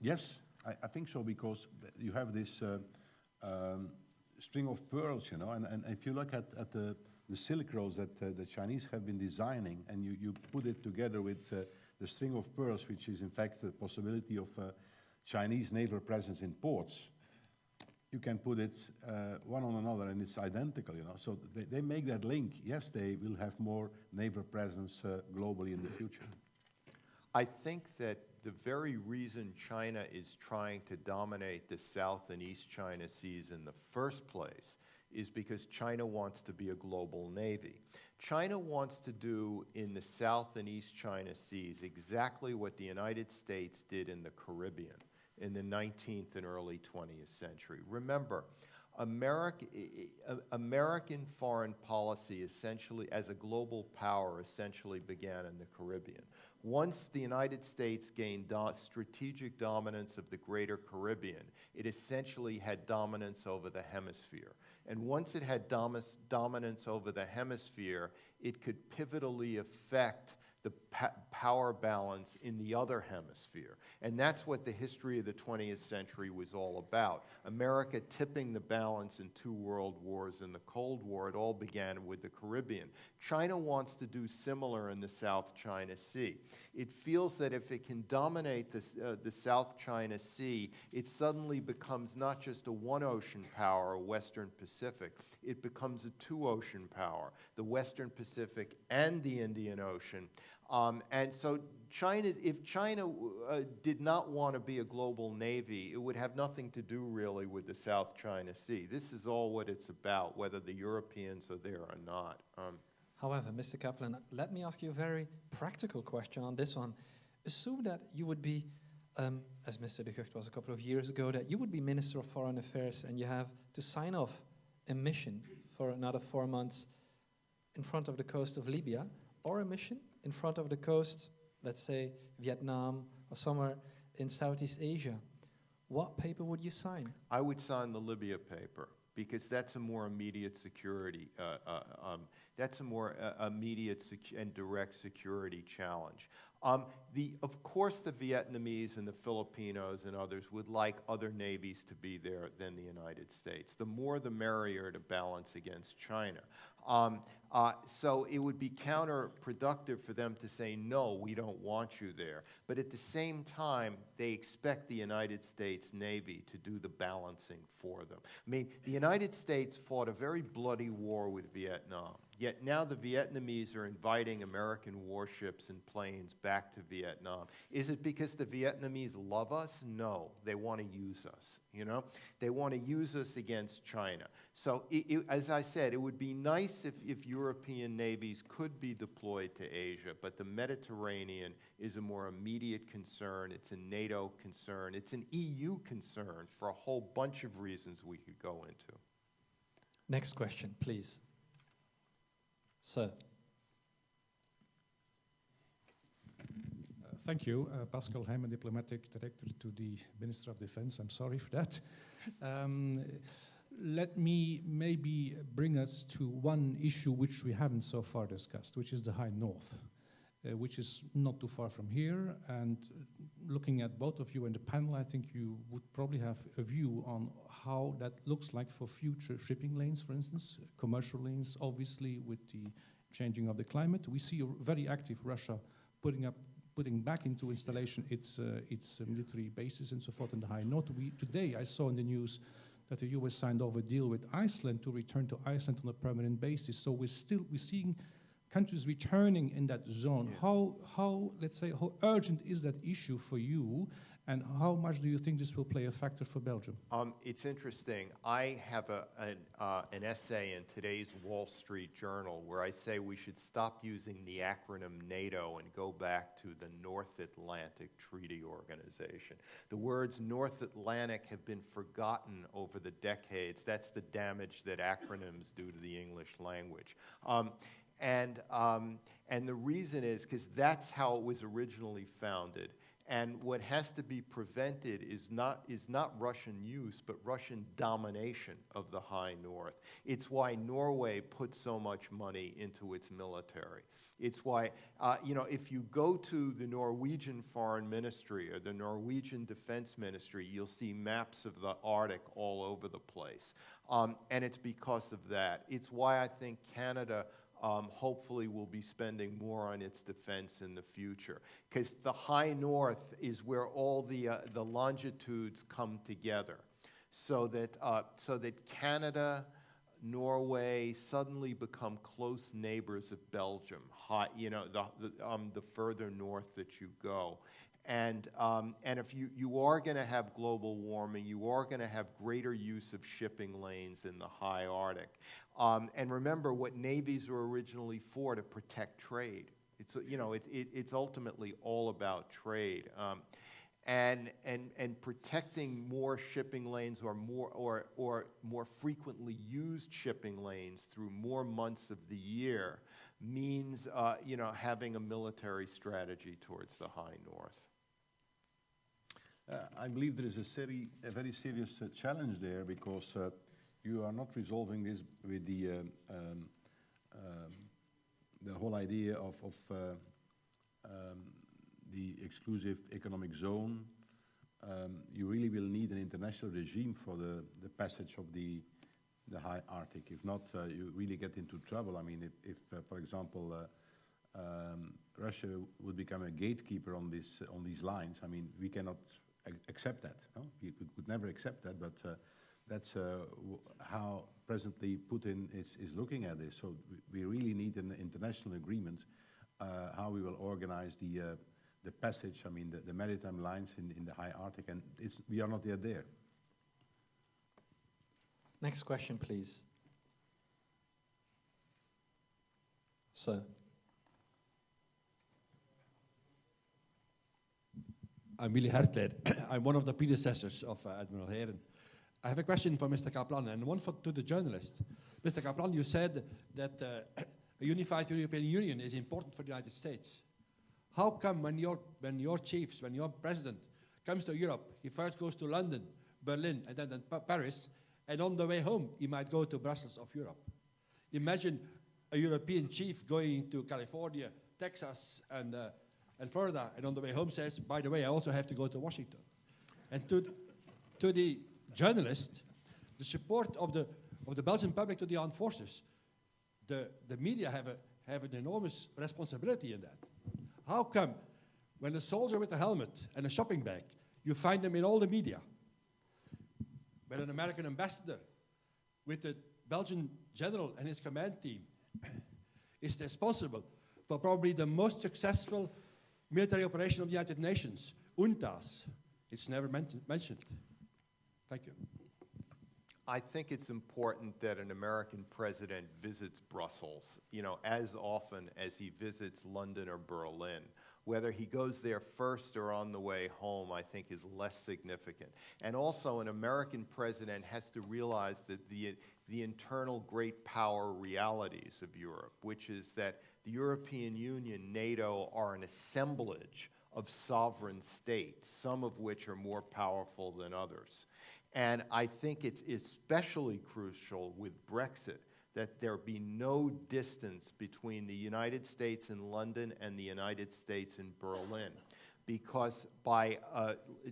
Speaker 3: Yes, I think so, because you have this string of pearls, you know, and if you look at the Silk Roads that the Chinese have been designing, and you put it together with the string of pearls, which is in fact the possibility of Chinese naval presence in ports, you can put it one on another and it's identical, you know. So they make that link. Yes, they will have more naval presence globally in the future.
Speaker 2: I think that the very reason China is trying to dominate the South and East China Seas in the first place is because China wants to be a global navy. China wants to do in the South and East China Seas exactly what the United States did in the Caribbean in the 19th and early 20th century. Remember, American foreign policy essentially, as a global power, essentially began in the Caribbean. Once the United States gained strategic dominance of the greater Caribbean, it essentially had dominance over the hemisphere. And once it had dominance over the hemisphere, it could pivotally affect the power balance in the other hemisphere. And that's what the history of the 20th century was all about. America tipping the balance in 2 world wars and the Cold War. It all began with the Caribbean. China wants to do similar in the South China Sea. It feels that if it can dominate the South China Sea, it suddenly becomes not just a one-ocean power, a Western Pacific. It becomes a 2-ocean power, the Western Pacific and the Indian Ocean. And so if China did not want to be a global navy, it would have nothing to do really with the South China Sea. This is all what it's about, whether the Europeans are there or not.
Speaker 4: However, Mr. Kaplan, let me ask you a very practical question on this one. Assume that you would be, as Mr. De Gucht was a couple of years ago, that you would be Minister of Foreign Affairs and you have to sign off a mission for another 4 months in front of the coast of Libya, or a mission in front of the coast, let's say Vietnam or somewhere in Southeast Asia. What paper would you sign?
Speaker 2: I would sign the Libya paper, because that's a more immediate security, that's a more immediate and direct security challenge. Of course, the Vietnamese and the Filipinos and others would like other navies to be there than the United States. The more the merrier to balance against China. So it would be counterproductive for them to say, no, we don't want you there. But at the same time, they expect the United States Navy to do the balancing for them. I mean, the United States fought a very bloody war with Vietnam. Yet now the Vietnamese are inviting American warships and planes back to Vietnam. Is it because the Vietnamese love us? No, they want to use us, you know? They want to use us against China. So as I said, it would be nice if European navies could be deployed to Asia, but the Mediterranean is a more immediate concern. It's a NATO concern. It's an EU concern for a whole bunch of reasons we could go into.
Speaker 4: Next question, please. Sir.
Speaker 6: Thank you. Pascal Heijmen, Diplomatic Director to the Minister of Defense. I'm sorry for that. Let me maybe bring us to one issue which we haven't so far discussed, which is the High North, which is not too far from here. And looking at both of you in the panel, I think you would probably have a view on how that looks like for future shipping lanes, for instance, commercial lanes, obviously with the changing of the climate. We see a very active Russia putting back into installation its military bases and so forth in the High North. Today I saw in the news that the US signed over a deal with Iceland to return to Iceland on a permanent basis. So we're seeing countries returning in that zone. Yeah. How urgent is that issue for you, and how much do you think this will play a factor for Belgium?
Speaker 2: It's interesting. I have an essay in today's Wall Street Journal where I say we should stop using the acronym NATO and go back to the North Atlantic Treaty Organization. The words North Atlantic have been forgotten over the decades. That's the damage that acronyms do to the English language. And the reason is because that's how it was originally founded. And what has to be prevented is not Russian use, but Russian domination of the high north. It's why Norway puts so much money into its military. It's why, if you go to the Norwegian Foreign Ministry or the Norwegian Defense Ministry, you'll see maps of the Arctic all over the place. And it's because of that. It's why I think Canada hopefully will be spending more on its defense in the future. Because the high north is where all the longitudes come together. So that Canada, Norway suddenly become close neighbors of Belgium, the further north that you go. And if you are going to have global warming, you are going to have greater use of shipping lanes in the high Arctic. And remember what navies were originally for, to protect trade. It's ultimately all about trade. And protecting more shipping lanes or more frequently used shipping lanes through more months of the year means having a military strategy towards the high north.
Speaker 3: I believe there is a very serious challenge there, because you are not resolving this with the whole idea of the exclusive economic zone. You really will need an international regime for the passage of the high Arctic. If not, you really get into trouble. I mean, if for example, Russia would become a gatekeeper on these lines, I mean, we cannot accept that. No? We could never accept that, but that's how presently Putin is looking at this. So we really need an international agreement how we will organize the passage, I mean, the maritime lines in the high Arctic, and we are not yet there.
Speaker 7: Next question, please. Sir.
Speaker 8: I'm Willy Hertler. I'm one of the predecessors of Admiral Heren. I have a question for Mr. Kaplan and one to the journalist. Mr. Kaplan, you said that a unified European Union is important for the United States. How come when your president comes to Europe, he first goes to London, Berlin, and then Paris, and on the way home, he might go to Brussels of Europe? Imagine a European chief going to California, Texas, and Florida, and on the way home says, by the way, I also have to go to Washington. And to the journalist, the support of the Belgian public to the armed forces, the media have an enormous responsibility in that. How come when a soldier with a helmet and a shopping bag, you find them in all the media? When an American ambassador with the Belgian general and his command team is responsible for probably the most successful military operation of the United Nations, UNTAS, it's never mentioned. Thank you.
Speaker 2: I think it's important that an American president visits Brussels, as often as he visits London or Berlin. Whether he goes there first or on the way home, I think is less significant. And also, an American president has to realize that the internal great power realities of Europe, which is that the European Union, NATO, are an assemblage of sovereign states, some of which are more powerful than others. And I think it's especially crucial with Brexit that there be no distance between the United States in London and the United States in Berlin. Because by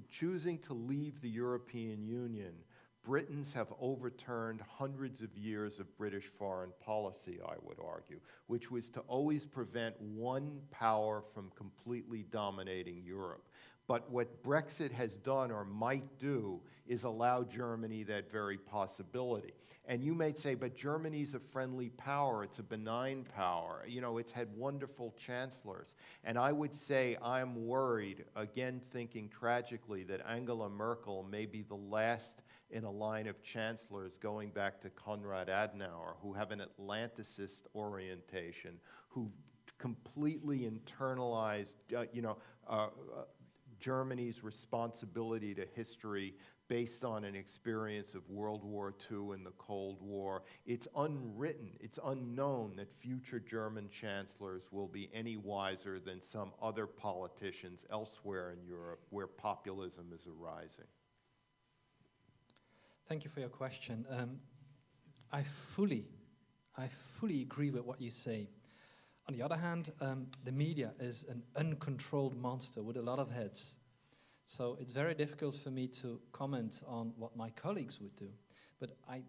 Speaker 2: choosing to leave the European Union, Britons have overturned hundreds of years of British foreign policy, I would argue, which was to always prevent one power from completely dominating Europe. But what Brexit has done or might do is allow Germany that very possibility. And you may say, but Germany's a friendly power, it's a benign power. It's had wonderful chancellors. And I would say I'm worried, again thinking tragically, that Angela Merkel may be the last in a line of chancellors going back to Konrad Adenauer, who have an Atlanticist orientation, who completely internalized, Germany's responsibility to history based on an experience of World War II and the Cold War. It's unwritten, it's unknown that future German chancellors will be any wiser than some other politicians elsewhere in Europe where populism is arising.
Speaker 4: Thank you for your question. I fully agree with what you say. On the other hand, the media is an uncontrolled monster with a lot of heads. So it's very difficult for me to comment on what my colleagues would do. But I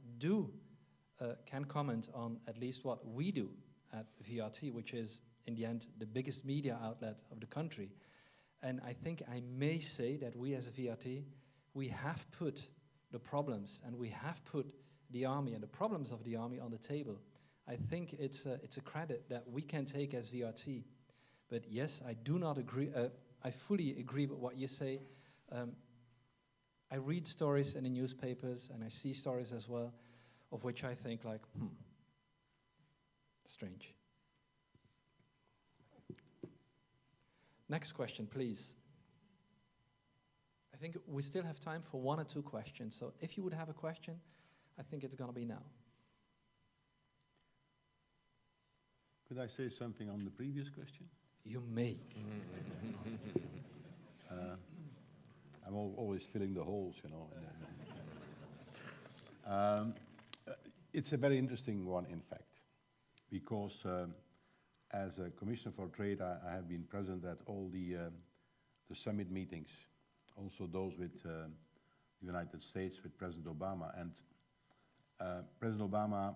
Speaker 4: can comment on at least what we do at VRT, which is, in the end, the biggest media outlet of the country. And I think I may say that we as VRT, we have put the problems and we have put the army and the problems of the army on the table. I think it's a credit that we can take as VRT. But yes, I do not agree. I fully agree with what you say. I read stories in the newspapers and I see stories as well, of which I think like, strange. Next question, please. I think we still have time for 1 or 2 questions. So if you would have a question, I think it's going to be now.
Speaker 3: Could I say something on the previous question?
Speaker 4: You may.
Speaker 3: I'm always filling the holes, you know. It's a very interesting one, in fact, because as a Commissioner for Trade, I have been present at all the summit meetings, also those with the United States, with President Obama. And President Obama,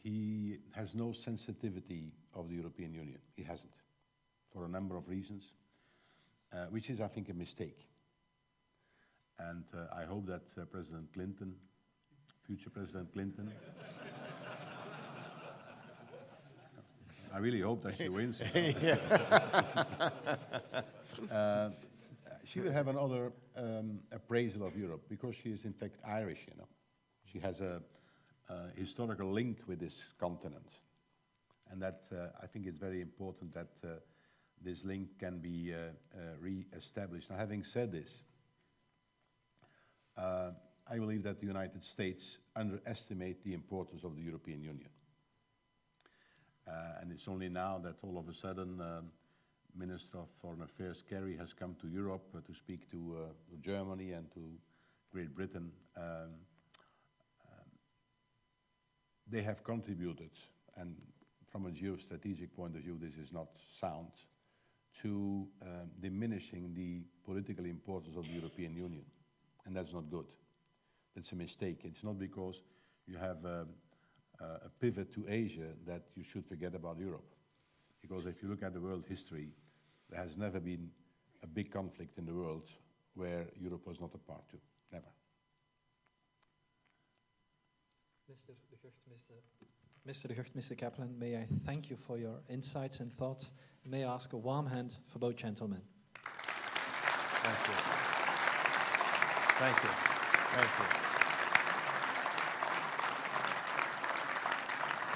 Speaker 3: he has no sensitivity of the European Union. He hasn't, for a number of reasons, which is, I think, a mistake. And I hope that President Clinton, future President Clinton, I really hope that she wins. She will have another appraisal of Europe, because she is in fact Irish, you know. She has a historical link with this continent. And that I think it's very important that this link can be re-established. Now, having said this, I believe that the United States underestimate the importance of the European Union. And it's only now that all of a sudden Minister of Foreign Affairs Kerry has come to Europe to speak to Germany and to Great Britain. They have contributed, and from a geostrategic point of view, this is not sound, to diminishing the political importance of the European Union. And that's not good. That's a mistake. It's not because you have a pivot to Asia that you should forget about Europe. Because if you look at the world history, there has never been a big conflict in the world where Europe was not a part to. Never.
Speaker 4: Mr. De Gucht, Mr. Kaplan, may I thank you for your insights and thoughts. May I ask a warm hand for both gentlemen.
Speaker 2: Thank you. Thank you. Thank you.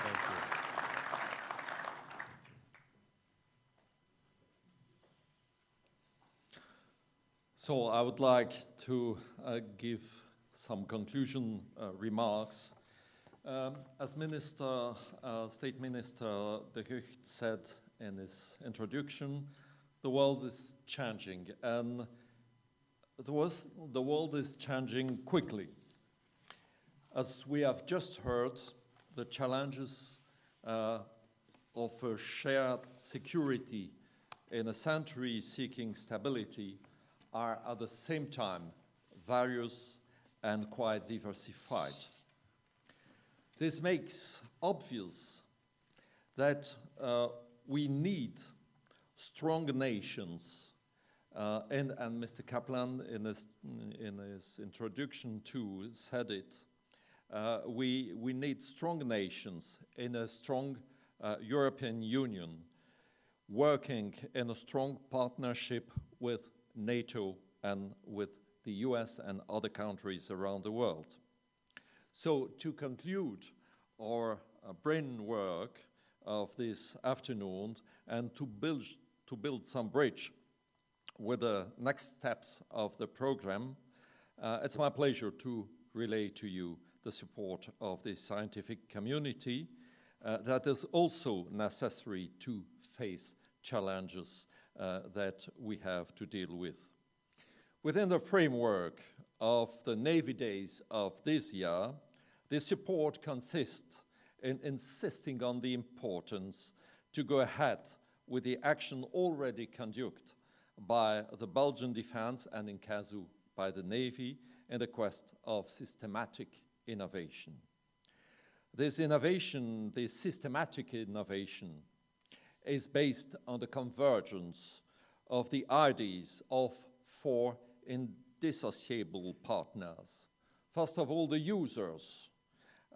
Speaker 2: Thank you.
Speaker 9: So I would like to give some conclusion remarks. As State Minister De Gucht said in his introduction, the world is changing, and the world is changing quickly. As we have just heard, the challenges of a shared security in a century seeking stability are at the same time various and quite diversified. This makes obvious that we need strong nations, and Mr. Kaplan in his introduction too said it. We need strong nations in a strong European Union, working in a strong partnership with NATO and with the US and other countries around the world. So to conclude our brain work of this afternoon and to build some bridge with the next steps of the program, it's my pleasure to relay to you the support of the scientific community that is also necessary to face challenges that we have to deal with. Within the framework of the Navy Days of this year, this support consists in insisting on the importance to go ahead with the action already conducted by the Belgian Defense and in casu by the Navy in the quest of systematic innovation. This innovation, this systematic innovation, is based on the convergence of the ideas of four indissociable partners. First of all, the users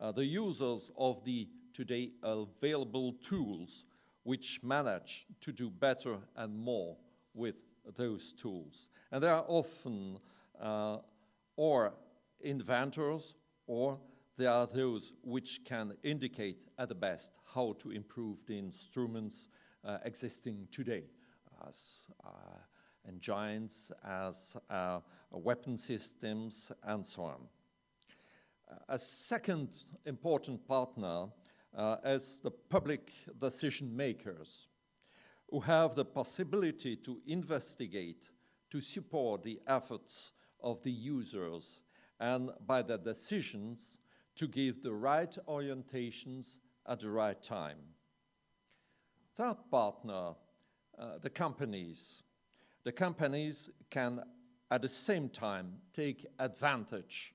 Speaker 9: of the today available tools, which manage to do better and more with those tools. And they are often or inventors, or they are those which can indicate at the best how to improve the instruments existing today, as engines, as weapon systems, and so on. A second important partner is the public decision makers, who have the possibility to investigate, to support the efforts of the users, and by their decisions to give the right orientations at the right time. Third partner, the companies. The companies can at the same time take advantage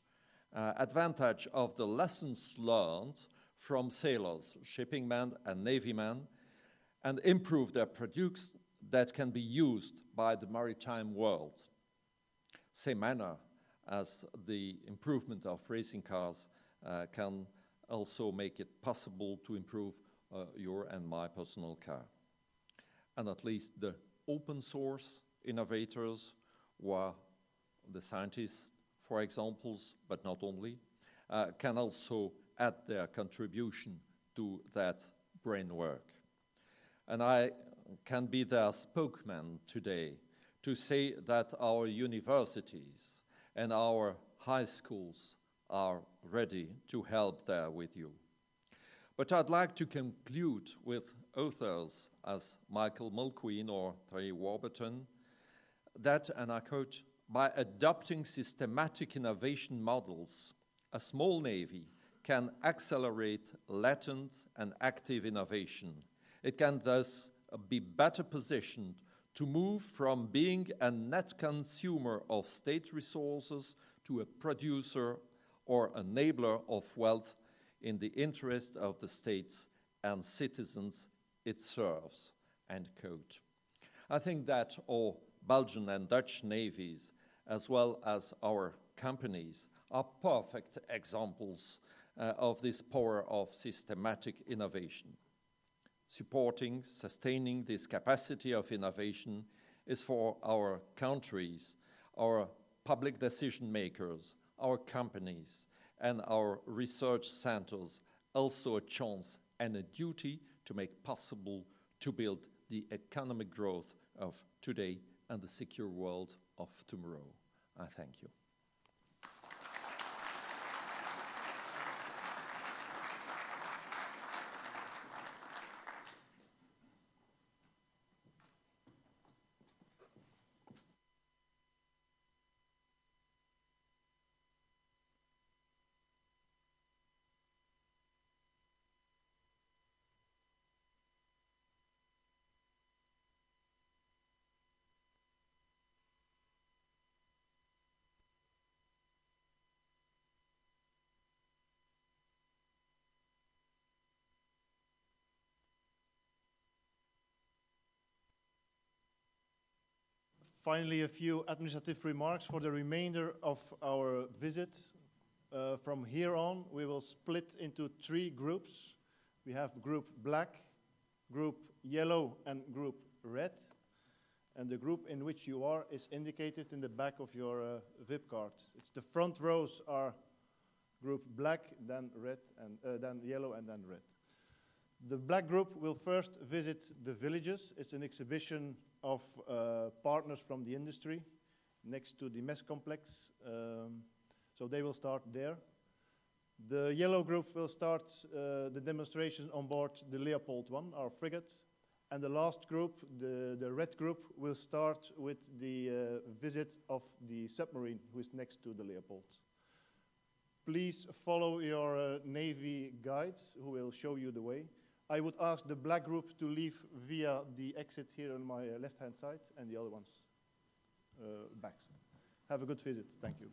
Speaker 9: of the lessons learned from sailors, shipping men and navy men, and improve their products that can be used by the maritime world. Same manner as the improvement of racing cars can also make it possible to improve your and my personal car. And at least the open source innovators, were the scientists, for examples, but not only, can also add their contribution to that brain work. And I can be their spokesman today to say that our universities and our high schools are ready to help there with you. But I'd like to conclude with authors as Michael Mulqueen or Terry Warburton that, and I quote, by adopting systematic innovation models, a small navy can accelerate latent and active innovation. It can thus be better positioned to move from being a net consumer of state resources to a producer or enabler of wealth in the interest of the states and citizens it serves, end quote. I think that our Belgian and Dutch navies, as well as our companies, are perfect examples of this power of systematic innovation. Supporting, sustaining this capacity of innovation is for our countries, our public decision makers, our companies, and our research centers also a chance and a duty to make possible to build the economic growth of today and the secure world of tomorrow. I thank you.
Speaker 10: Finally, a few administrative remarks for the remainder of our visit. From here on, we will split into 3 groups. We have group black, group yellow, and group red. And the group in which you are is indicated in the back of your VIP card. It's the front rows are group black, then red, and then yellow, and then red. The black group will first visit the villages. It's an exhibition of partners from the industry next to the mess complex. So they will start there. The yellow group will start the demonstration on board the Leopold I, our frigate. And the last group, the red group, will start with the visit of the submarine, who is next to the Leopold. Please follow your Navy guides, who will show you the way. I would ask the black group to leave via the exit here on my left-hand side, and the other ones back. Have a good visit. Thank you.